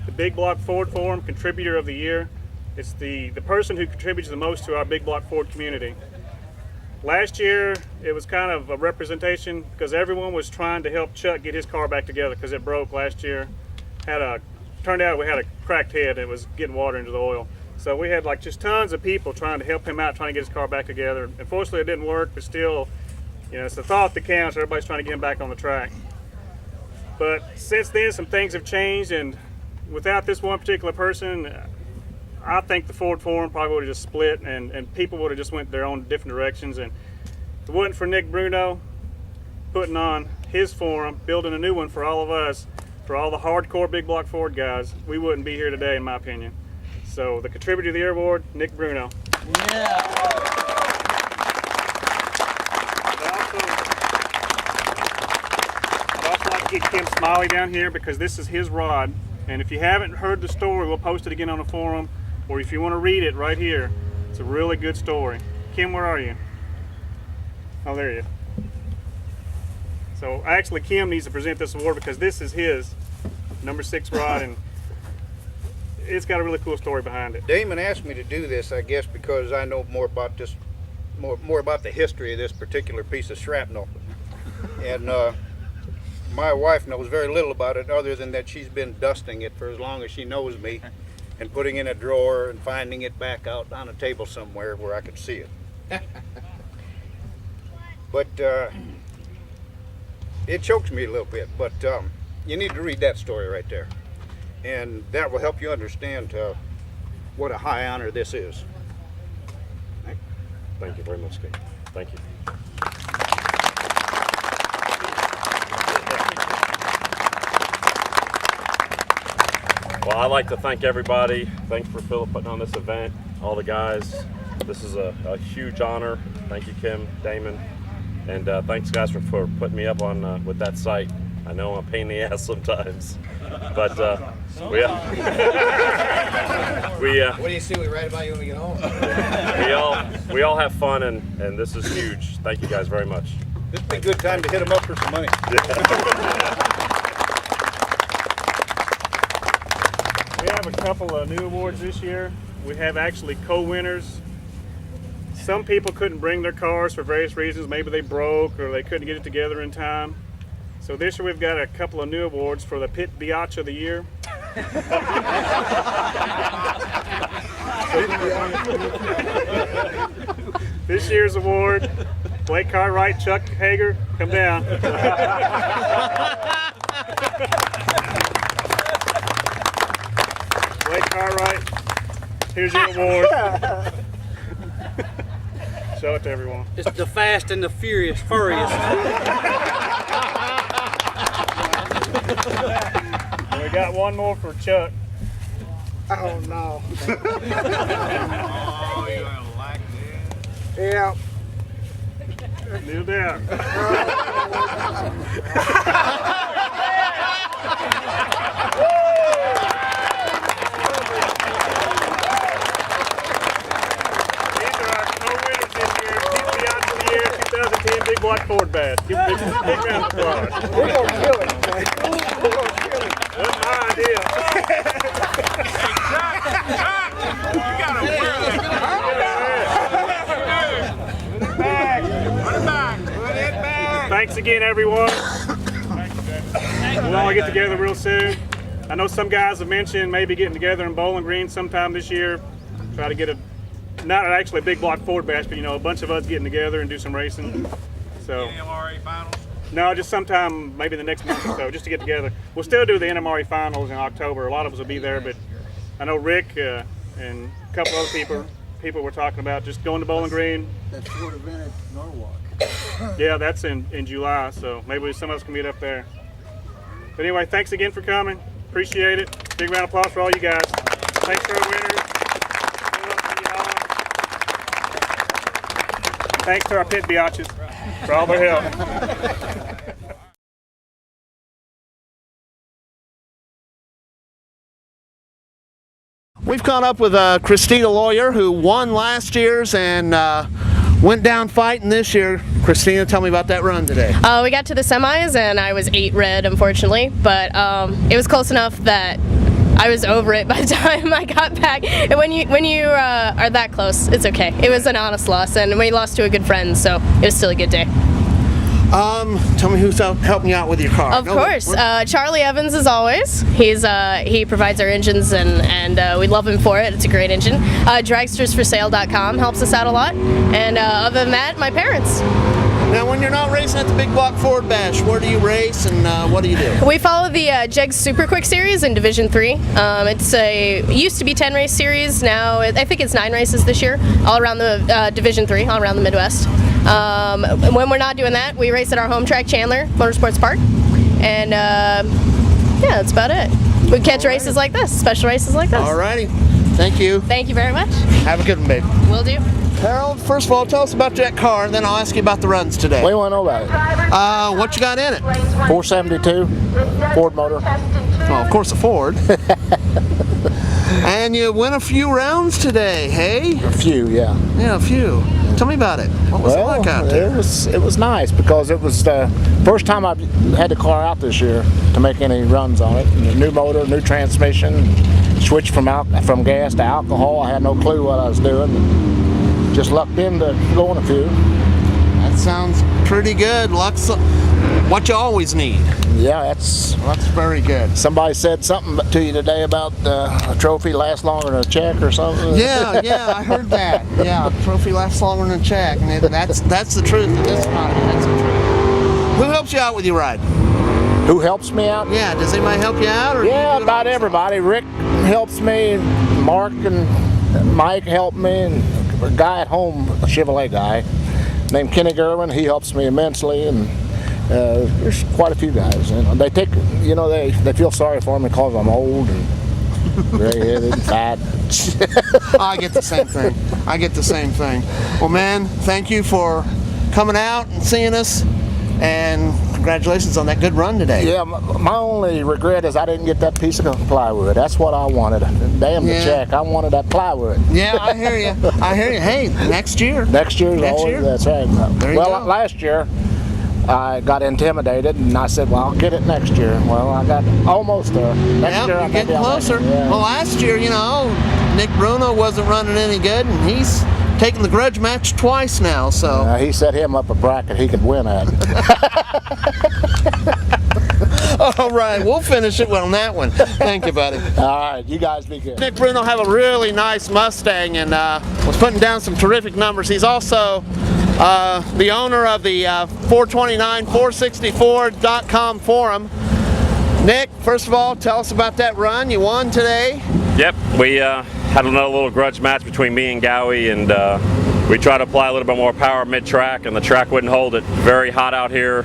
the Big Block Ford Forum Contributor of the Year. It's the person who contributes the most to our Big Block Ford community. Last year, it was kind of a representation because everyone was trying to help Chuck get his car back together because it broke last year. Turned out we had a cracked head. It was getting water into the oil. So we had like just tons of people trying to help him out, trying to get his car back together. Unfortunately, it didn't work, but still, you know, it's the thought that counts. Everybody's trying to get him back on the track. But since then, some things have changed, and without this one particular person, I think the Ford Forum probably would have just split, and people would have just went their own different directions. And if it wasn't for Nick Bruno putting on his forum, building a new one for all of us, for all the hardcore big block Ford guys, we wouldn't be here today, in my opinion. So the contributor of the year award, Nick Bruno. Yeah. I'd also like to get Kim Smiley down here because this is his rod. And if you haven't heard the story, we'll post it again on the forum. Or if you want to read it right here, it's a really good story. Kim, where are you? Oh, there you are. So actually, Kim needs to present this award because this is his number 6 rod, and it's got a really cool story behind it. Damon asked me to do this, I guess, because I know more about this, more about the history of this particular piece of shrapnel. And my wife knows very little about it other than that she's been dusting it for as long as she knows me and putting it in a drawer and finding it back out on a table somewhere where I could see it. But it chokes me a little bit, but you need to read that story right there. And that will help you understand what a high honor this is. Thank you very much, Steve. Thank you. Well, I'd like to thank everybody. Thanks for Philip putting on this event, all the guys. This is a huge honor. Thank you, Kim, Damon, and thanks, guys, for putting me up on with that site. I know I'm a pain in the ass sometimes, but we What do you see we write about you when we get home? we all have fun, and this is huge. Thank you guys very much. This would be a good time to hit them up for some money. We have a couple of new awards this year. We have actually co-winners. Some people couldn't bring their cars for various reasons. Maybe they broke or they couldn't get it together in time. So this year we've got a couple of new awards for the Pit Biatch of the Year. This year's award, Blake Cartwright, Chuck Hager, come down. Blake Cartwright, here's your award. Show it to everyone. It's the Fast and the Furious, Furious. We got one more for Chuck. Oh no. Oh, you're gonna like this. Yeah. No doubt. These are our co-winners this year. Pit Biatch of the Year 2010 Big Block Ford Bass. Give them a big round of applause. We're gonna kill it. We're gonna kill it. That's my idea. You gotta wear it. Put it back. Put it back. Thanks again, everyone. We'll all get together real soon. I know some guys have mentioned maybe getting together in Bowling Green sometime this year. Try to get not actually a big block Ford Bash, but a bunch of us getting together and do some racing. So. NMRA finals. No, just sometime, maybe the next month or so, just to get together. We'll still do the NMRA finals in October. A lot of us will be there, but I know Rick and a couple other people were talking about just going to Bowling Green. That Ford event at Norwalk. Yeah, that's in July, so maybe some of us can meet up there. But anyway, thanks again for coming. Appreciate it. Big round of applause for all you guys. Thanks for our winners. Thanks to our Pit Biatches for all their help. We've caught up with Christina Lawyer, who won last year's and went down fighting this year. Christina, tell me about that run today. We got to the semis and I was 8 red, unfortunately, but it was close enough that I was over it by the time I got back. And when you are that close, it's okay. It was an honest loss, and we lost to a good friend, so it was still a good day. Tell me who's helping you out with your car. Of course, Charlie Evans, as always. He provides our engines, and we love him for it. It's a great engine. Dragstersforsale.com helps us out a lot. And other than that, my parents. Now, when you're not racing at the Big Block Ford Bash, where do you race and what do you do? We follow the JEGS Super Quick Series in Division 3. It used to be 10 race series. Now I think it's 9 races this year, all around the Division 3, all around the Midwest. When we're not doing that, we race at our home track, Chandler Motorsports Park, and yeah, that's about it. We catch races like this, special races like this. Alrighty, thank you. Thank you very much. Have a good one, babe. Will do. Harold, first of all, tell us about that car, and then I'll ask you about the runs today. What do you want to know about it? What you got in it? 472 Ford motor. Oh, of course, a Ford. And you win a few rounds today, hey? A few, yeah. Yeah, a few. Tell me about it. What was it like out there? It was nice because it was the first time I've had the car out this year to make any runs on it. New motor, new transmission, switched from gas to alcohol. I had no clue what I was doing. Just lucked into going a few. That sounds pretty good. Luck's what you always need. Yeah, that's very good. Somebody said something to you today about a trophy lasts longer than a check or something. Yeah, I heard that. Yeah, a trophy lasts longer than a check, and that's the truth in this economy. That's the truth. Who helps you out with your ride? Who helps me out? Yeah, does anybody help you out? Or yeah, about everybody. Rick helps me, Mark and Mike help me, and a guy at home, a Chevrolet guy named Kenny Gerwin, he helps me immensely, and there's quite a few guys. And they take, they feel sorry for me because I'm old and gray-headed and fat. I get the same thing. Well, man, thank you for coming out and seeing us, and congratulations on that good run today. Yeah, my only regret is I didn't get that piece of plywood. That's what I wanted. Damn the check. I wanted that plywood. Yeah, I hear you. Hey, next year. Next year's always. That's right. Well, last year I got intimidated, and I said, well, I'll get it next year. Well, I got almost there. Next year, you're getting closer. Yeah. Well, last year, Nick Bruno wasn't running any good, and he's taken the grudge match twice now. So he set him up a bracket he could win at. All right, we'll finish it on that one. Thank you, buddy. All right, you guys be good. Nick Bruno have a really nice Mustang, and was putting down some terrific numbers. He's also the owner of the 429-464.com forum. Nick, first of all, tell us about that run. You won today. Yep, we had another little grudge match between me and Gowie, and we tried to apply a little bit more power mid-track, and the track wouldn't hold it. Very hot out here.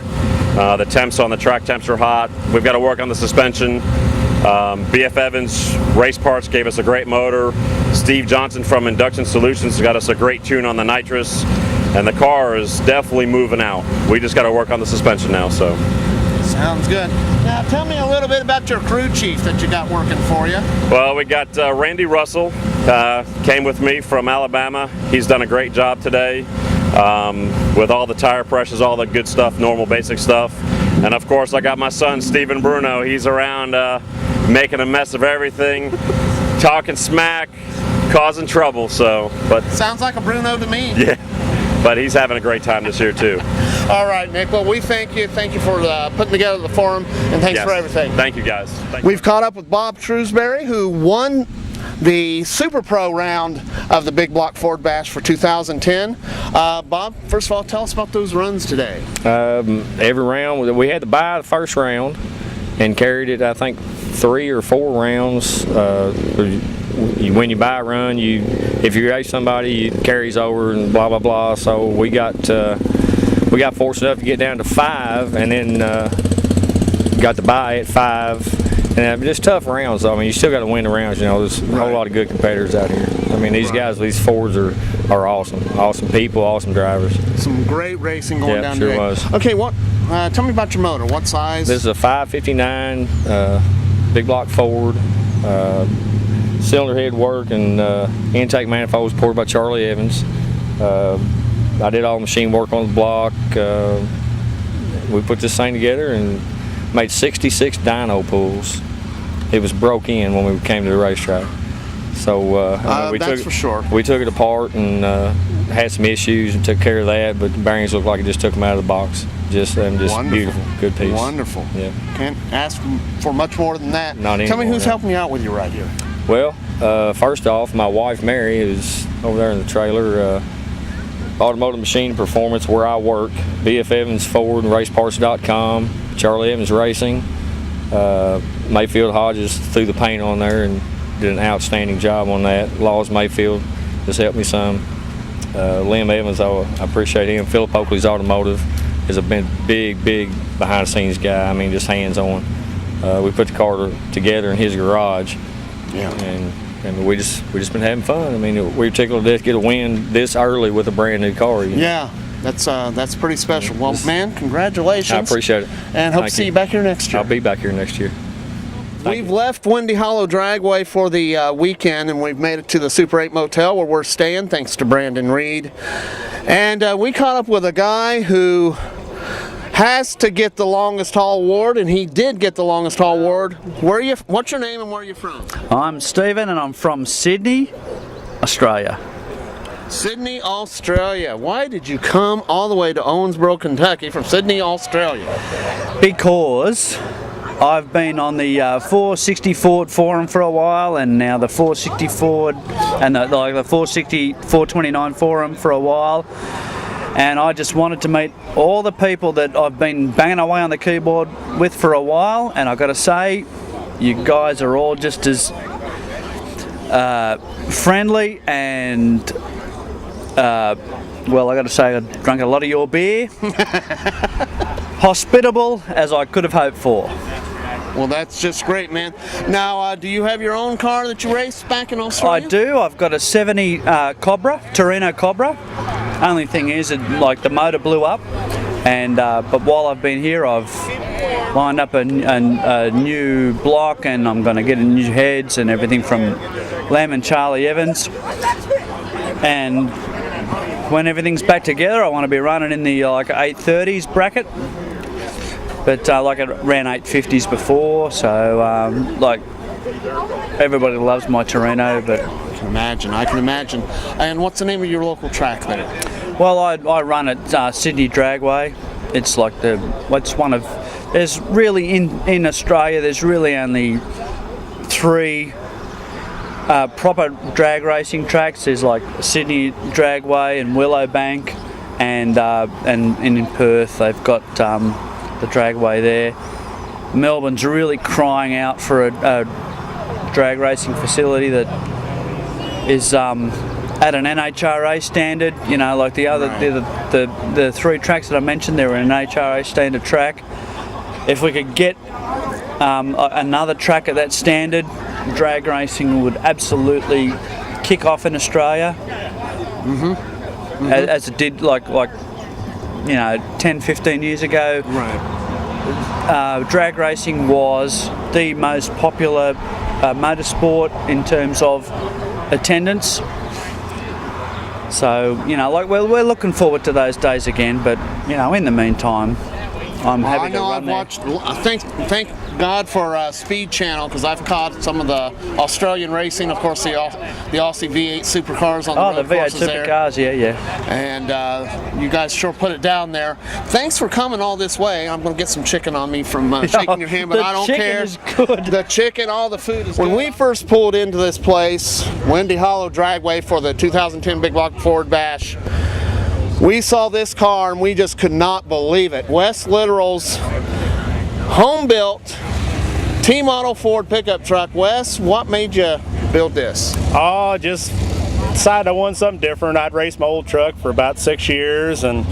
The temps on the track temps are hot. We've got to work on the suspension. BF Evans Race Parts gave us a great motor. Steve Johnson from Induction Solutions got us a great tune on the nitrous, and the car is definitely moving out. We just got to work on the suspension now. So. Sounds good. Now tell me a little bit about your crew chief that you got working for you. Well, we got Randy Russell, came with me from Alabama. He's done a great job today with all the tire pressures, all the good stuff, normal basic stuff. And of course I got my son Stephen Bruno. He's around making a mess of everything, talking smack, causing trouble. But sounds like a Bruno to me. Yeah, but he's having a great time this year too. All right, Nick. Well, we thank you. Thank you for putting together the forum, and thanks for everything. Thank you, guys. We've caught up with Bob Shrewsbury, who won the Super Pro round of the Big Block Ford Bash for 2010. Bob, first of all, tell us about those runs today. Every round, we had to buy the first round and carried it, I think, 3 or 4 rounds. When you buy a run, if you race somebody, it carries over and blah, blah, blah. So we got fortunate enough to get down to 5, and then got to buy at 5. And just tough rounds. I mean, you still got to win the rounds. There's a whole lot of good competitors out here. I mean, these guys, these Fords are awesome. Awesome people, awesome drivers. Some great racing going down sure today. Was. Okay, tell me about your motor. What size? This is a 559 Big Block Ford. Cylinder head work and intake manifolds poured by Charlie Evans. I did all the machine work on the block. We put this thing together and made 66 dyno pulls. it was broke in when we came to the racetrack. So that's for sure. We took it apart and had some issues and took care of that. But the bearings looked like it just took them out of the box. Just Wonderful. Beautiful, good piece. Wonderful. Yeah. Can't ask for much more than that. Not Tell me anymore, who's no. helping you out with you right here. Well, first off, my wife Mary is over there in the trailer. Automotive Machine Performance, where I work. BF Evans Ford, RaceParts.com, Charlie Evans Racing. Mayfield Hodges threw the paint on there and did an outstanding job on that. Laws Mayfield just helped me some. Lim Evans, I appreciate him. Philip Oakley's Automotive has been big behind the scenes guy. I mean, just hands on. We put the car together in his garage. Yeah. And we just been having fun. I mean, we're tickled to death to get a win this early with a brand new car. You know? Yeah, that's pretty special. Well, man, congratulations. I appreciate it. And hope Thank to see you. you back here next year. I'll be back here next year. We've left Windy Hollow Dragway for the weekend, and we've made it to the Super 8 Motel where we're staying, thanks to Brandon Reed. And we caught up with a guy who has to get the longest haul award, and he did get the longest haul award. What's your name and where are you from? I'm Stephen and I'm from Sydney, Australia. Sydney, Australia. Why did you come all the way to Owensboro, Kentucky from Sydney, Australia? Because I've been on the 460 Ford forum for a while, and now the 460 Ford and the 460 429 forum for a while. And I just wanted to meet all the people that I've been banging away on the keyboard with for a while, and I've got to say, you guys are all just as friendly and, well, I got to say, I drank a lot of your beer, hospitable as I could have hoped for. Well, that's just great, man. Now, do you have your own car that you race back in Australia? I do. I've got a 70 Cobra, Torino Cobra. Only thing is, the motor blew up, and but while I've been here, I've lined up a new block, and I'm going to get new heads and everything from Lam and Charlie Evans. And when everything's back together, I want to be running in the 830s bracket. But I ran 850s before, so everybody loves my Torino. But I can imagine. And what's the name of your local track there? Well, I run at Sydney Dragway. It's there's really in Australia, there's really only 3 proper drag racing tracks. There's Sydney Dragway and Willowbank, and in Perth they've got the dragway there. Melbourne's really crying out for a drag racing facility that is at an NHRA standard. You know, like the other, the 3 tracks that I mentioned, they were an NHRA standard track. If we could get another track at that standard, drag racing would absolutely kick off in Australia. As it did 10, 15 years ago. Right. Drag racing was the most popular motorsport in terms of attendance. So, we're looking forward to those days again, but, in the meantime, I'm happy to run there. Thank God for Speed Channel, because I've caught some of the Australian racing, of course the Aussie V8 supercars on the road the V8 courses there. supercars, yeah. And you guys sure put it down there. Thanks for coming all this way. I'm going to get some chicken on me from shaking your hand, but I don't care. The chicken is good. The chicken, all the food is good. When we first pulled into this place, Windy Hollow Dragway, for the 2010 Big Block Ford Bash, we saw this car and we just could not believe it. Wes Literal's home-built T-model Ford pickup truck. Wes, what made you build this? Oh, just decided I wanted something different. I'd raced my old truck for about 6 years, and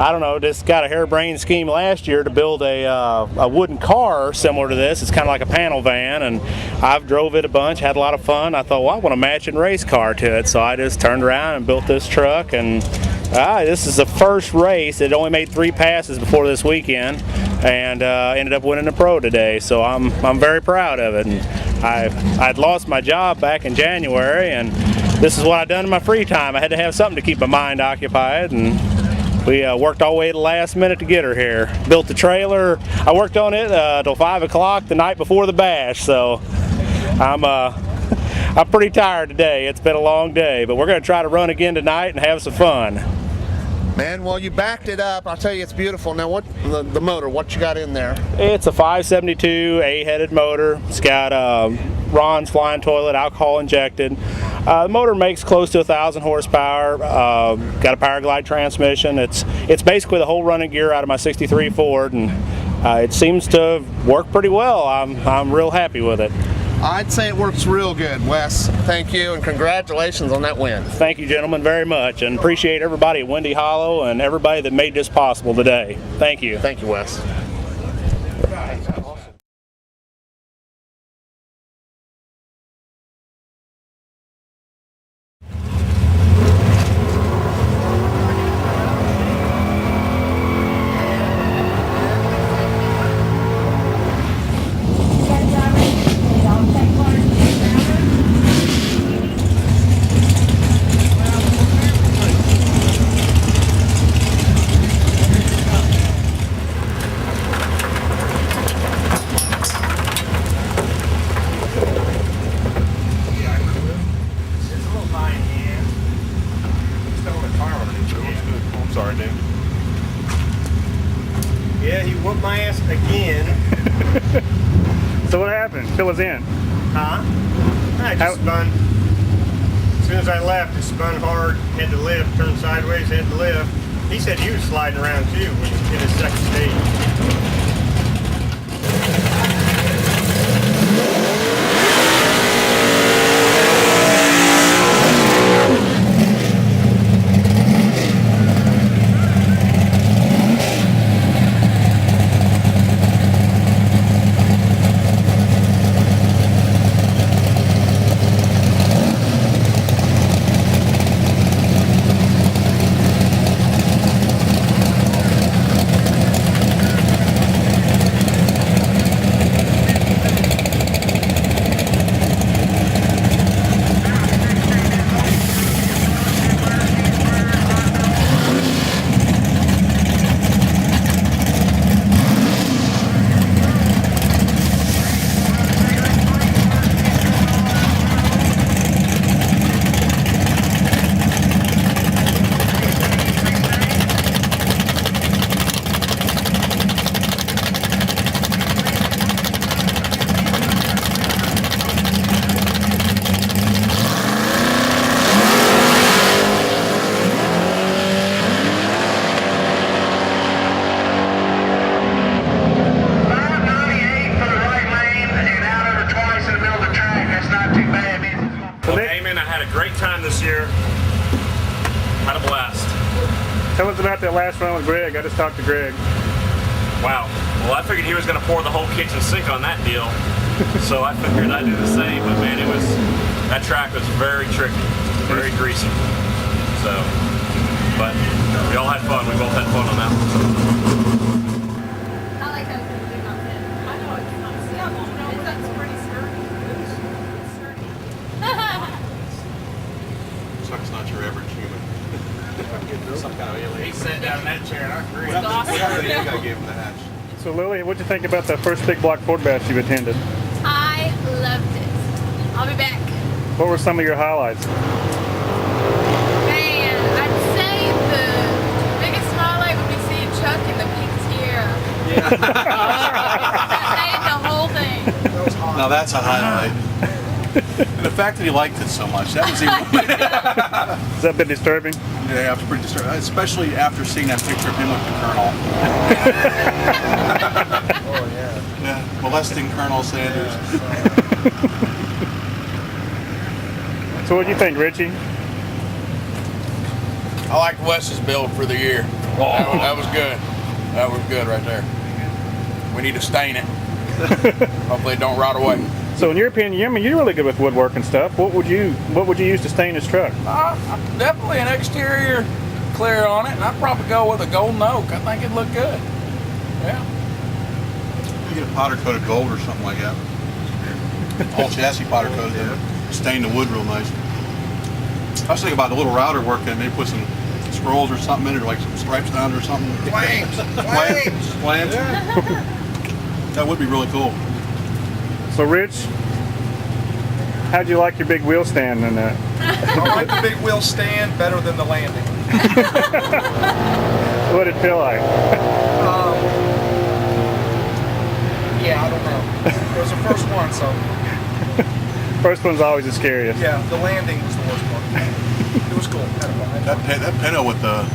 I don't know, just got a harebrained scheme last year to build a wooden car similar to this. It's kind of like a panel van, and I've drove it a bunch, had a lot of fun. I thought, well, I want a matching race car to it, so I just turned around and built this truck. And this is the first race. It only made 3 passes before this weekend, and ended up winning the pro today. So I'm very proud of it. And I'd lost my job back in January, and this is what I've done in my free time. I had to have something to keep my mind occupied, and We worked all the way to the last minute to get her here. Built the trailer. I worked on it till 5 o'clock the night before the bash, so I'm pretty tired today. It's been a long day, but we're going to try to run again tonight and have some fun. Man, well, you backed it up. I'll tell you, it's beautiful. Now, what the motor? What you got in there? It's a 572 8-headed motor. It's got Ron's flying toilet, alcohol injected. The motor makes close to 1,000 horsepower. Got a Powerglide transmission. It's basically the whole running gear out of my '63 Ford, and it seems to work pretty well. I'm real happy with it. I'd say it works real good, Wes. Thank you, and congratulations on that win. Thank you, gentlemen, very much, and appreciate everybody at Windy Hollow and everybody that made this possible today. Thank you. Thank you, Wes. Yeah, he whooped my ass again. So what happened? Fill us in. Huh? I just spun. As soon as I left, it spun hard, had to lift, turned sideways, had to lift. He said he was sliding around too when he hit his second stage. This year, had a blast. Tell us about that last run with Greg. I just talked to Greg. Wow. Well, I figured he was going to pour the whole kitchen sink on that deal, so I figured I'd do the same. But man, that track was very tricky, very greasy. So, but we all had fun. We both had fun on that one. Chuck's not your average human. Some kind of alien. He sat down in that chair and I agreed. What happened to you? I gave him the hatch. So Lily, what'd you think about the first big block Ford bash you've attended? I loved it. I'll be back. What were some of your highlights? Man, I'd say the biggest highlight would be seeing Chuck in the pink Sierra. Yeah. That made the whole thing. Now that's a highlight. And the fact that he liked it so much, that was even. Has that been disturbing? Yeah, it's pretty disturbing, especially after seeing that picture of him with the Colonel. Oh yeah. Yeah, molesting Colonel Sanders. So what do you think, Richie? I like Wes's build for the year. That was good. That was good right there. We need to stain it. Hopefully it don't rot away. So in your opinion, I mean, you're really good with woodwork and stuff. What would you use to stain this truck? Definitely an exterior clear on it, and I'd probably go with a golden oak. I think it'd look good. Yeah. You get a powder coated gold or something like that. All chassis powder coated, yeah. Stain the wood real nice. I was thinking about the little router work, and maybe put some scrolls or something in it, or like some stripes down it or something. Flames. Flames. That would be really cool. So, Rich, how'd you like your big wheel stand in that? I like the big wheel stand better than the landing. What did it feel like? Yeah, I don't know. It was the first one, so. First one's always the scariest. Yeah, the landing was the worst part. It was cool. That Pinto with the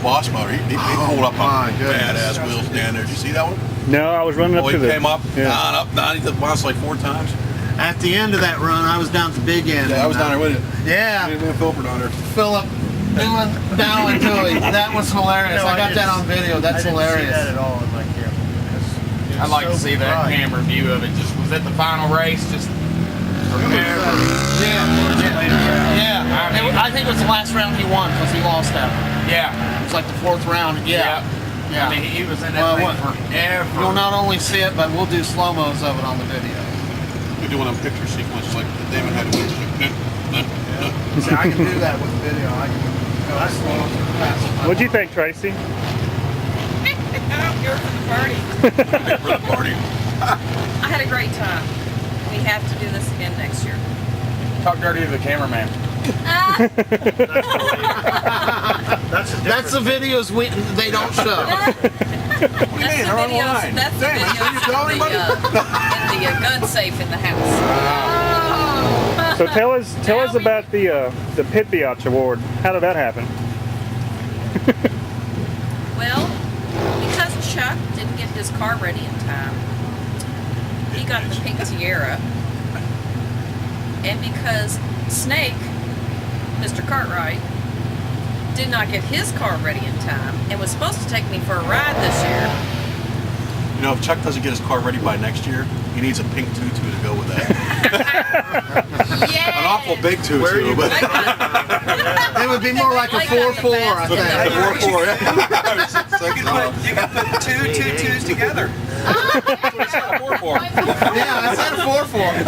boss motor, he pulled up on badass wheels down there. Did you see that one? No, I was running up Oh, to he the... came up, Yeah. down. He did the boss like 4 times. At the end of that run, I was down at the big end. Yeah, I was down there with you. Yeah. Me and Philip were down there. Philip doing down into it. That was hilarious. No, I got that on video. That's hilarious. I didn't see that at all in my camera. I'd like to see that bright. camera view of it. Just was that the final race? Just Yeah. I think it was the last round he won because he lost that. Yeah. It was like the 4th round. Yeah. I mean, he was in that thing forever. You'll not only see it, but we'll do slow-mos of it on the video. We do one of them picture sequences like Damon had to do. See, I can do that with the video. I can go slow fast. What'd you think, Tracy? I'm here for the party. I had a great time. We have to do this again next year. Talk dirty to the cameraman. That's the videos they don't show. What do you mean? They're online. That's the videos in the gun safe in the house. So tell us about the Pit Biatch Award. How did that happen? Well, because Chuck didn't get his car ready in time, he got the pink tiara. And because Snake, Mr. Cartwright, did not get his car ready in time and was supposed to take me for a ride this year. You know, if Chuck doesn't get his car ready by next year, he needs a pink tutu to go with that. An awful big tutu, but it would be more like a 4-4, I think. A 4-4, yeah. You can put 2 tutus together. Yeah, I said a 4-4.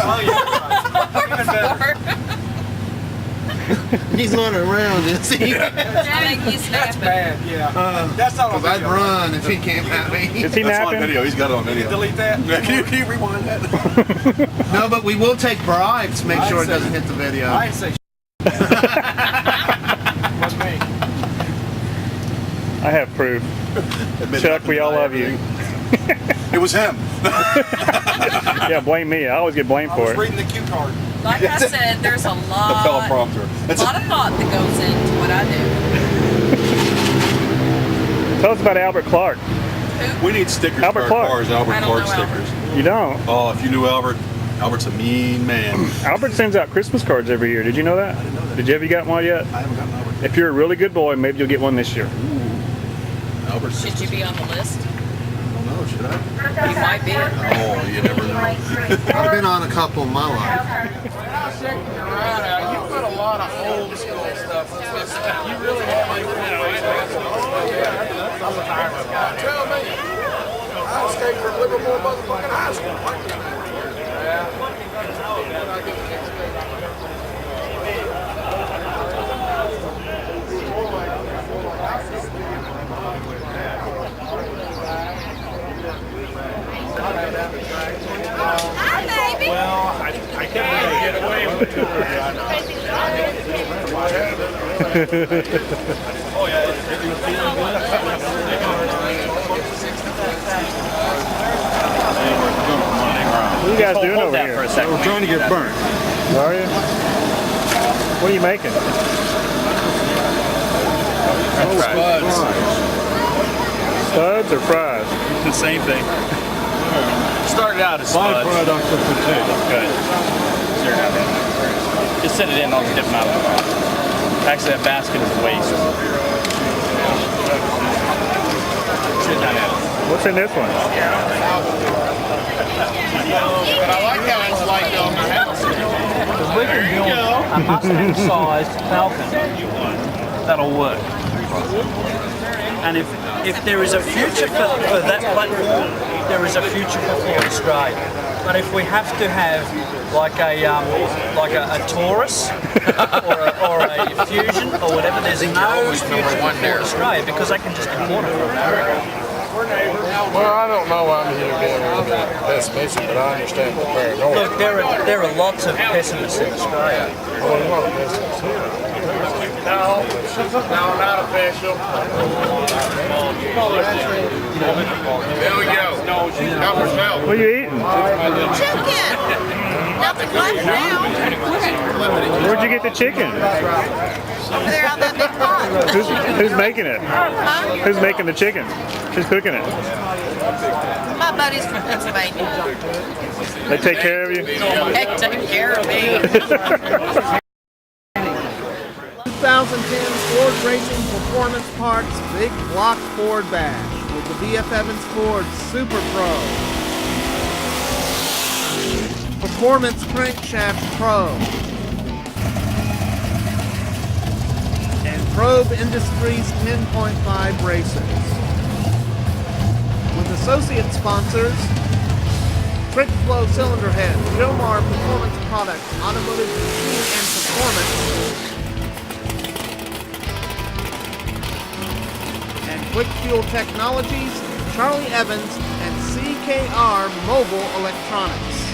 He's not around, is he? That's bad, yeah. That's not on I'd video. run if he came at me. Is he That's napping? on video. He's got it on video. Delete that? Yeah, can you rewind that? No, but we will take bribes to make sure it doesn't hit the video. I didn't say Wasn't me. I have proof. Chuck, we all love you. It was him. Yeah, blame me. I always get blamed I for was it. reading the cue card. Like I said, there's a lot, teleprompter. a lot of thought that goes into what I do. Tell us about Albert Clark. We need stickers Albert for our Clark. cars, Albert I don't Clark know stickers. You don't? Oh, if you knew Albert, Albert's a mean man. Albert sends out Christmas cards every year. Did you know that? I didn't know that. Did you ever get one yet? I haven't gotten Albert. If you're a really good boy, maybe you'll get one this year. Albert's Should you be on the list? I don't know, should I? You might be. Oh, you never know. I've been on a couple in my life. You put a lot of old school stuff in this. You really have Tell me. I escaped from Livermore motherfucking high school. Hi, baby. Well, I can't really get away with it. Oh, yeah. What are you guys doing over here? We're trying to get burnt. Are you? What are you making? Spuds or fries? The same thing. Started out as spuds. Byproduct of potato. Good. Just set it in, I'll dip them out. Actually, that basket is a waste. What's in this one? But I like how it's like on my house. We can build a Mustang-sized Falcon that'll work. And if there is a future for that platform, there is a future for Ford Australia. But if we have to have like a Taurus or a Fusion or whatever. There's no future for Ford Australia because they can just import it from America. Well, I don't know why I'm here being a little bit pessimistic, but I understand the paranoia. Look, there are lots of pessimists in Australia. Well, a lot of pessimists here. No, not official. There we go. Number 12. What are you eating? Chicken! Nothing left now. Where'd you get the chicken? Over there on that big pot. Who's making it? Huh? Who's making the chicken? Who's cooking it? My buddies from Pennsylvania. They take care of you? They take care of me. 2010 Ford Racing Performance Parts Big Block Ford Bash with the BF Evans Ford Super Pro, Performance Crankshaft Pro, and Probe Industries 10.5 races. With associate sponsors, Trick Flow Cylinder Head, Jomar Performance Products, Automotive Machine and Performance, Quick Fuel Technologies, Charlie Evans, and CKR Mobile Electronics.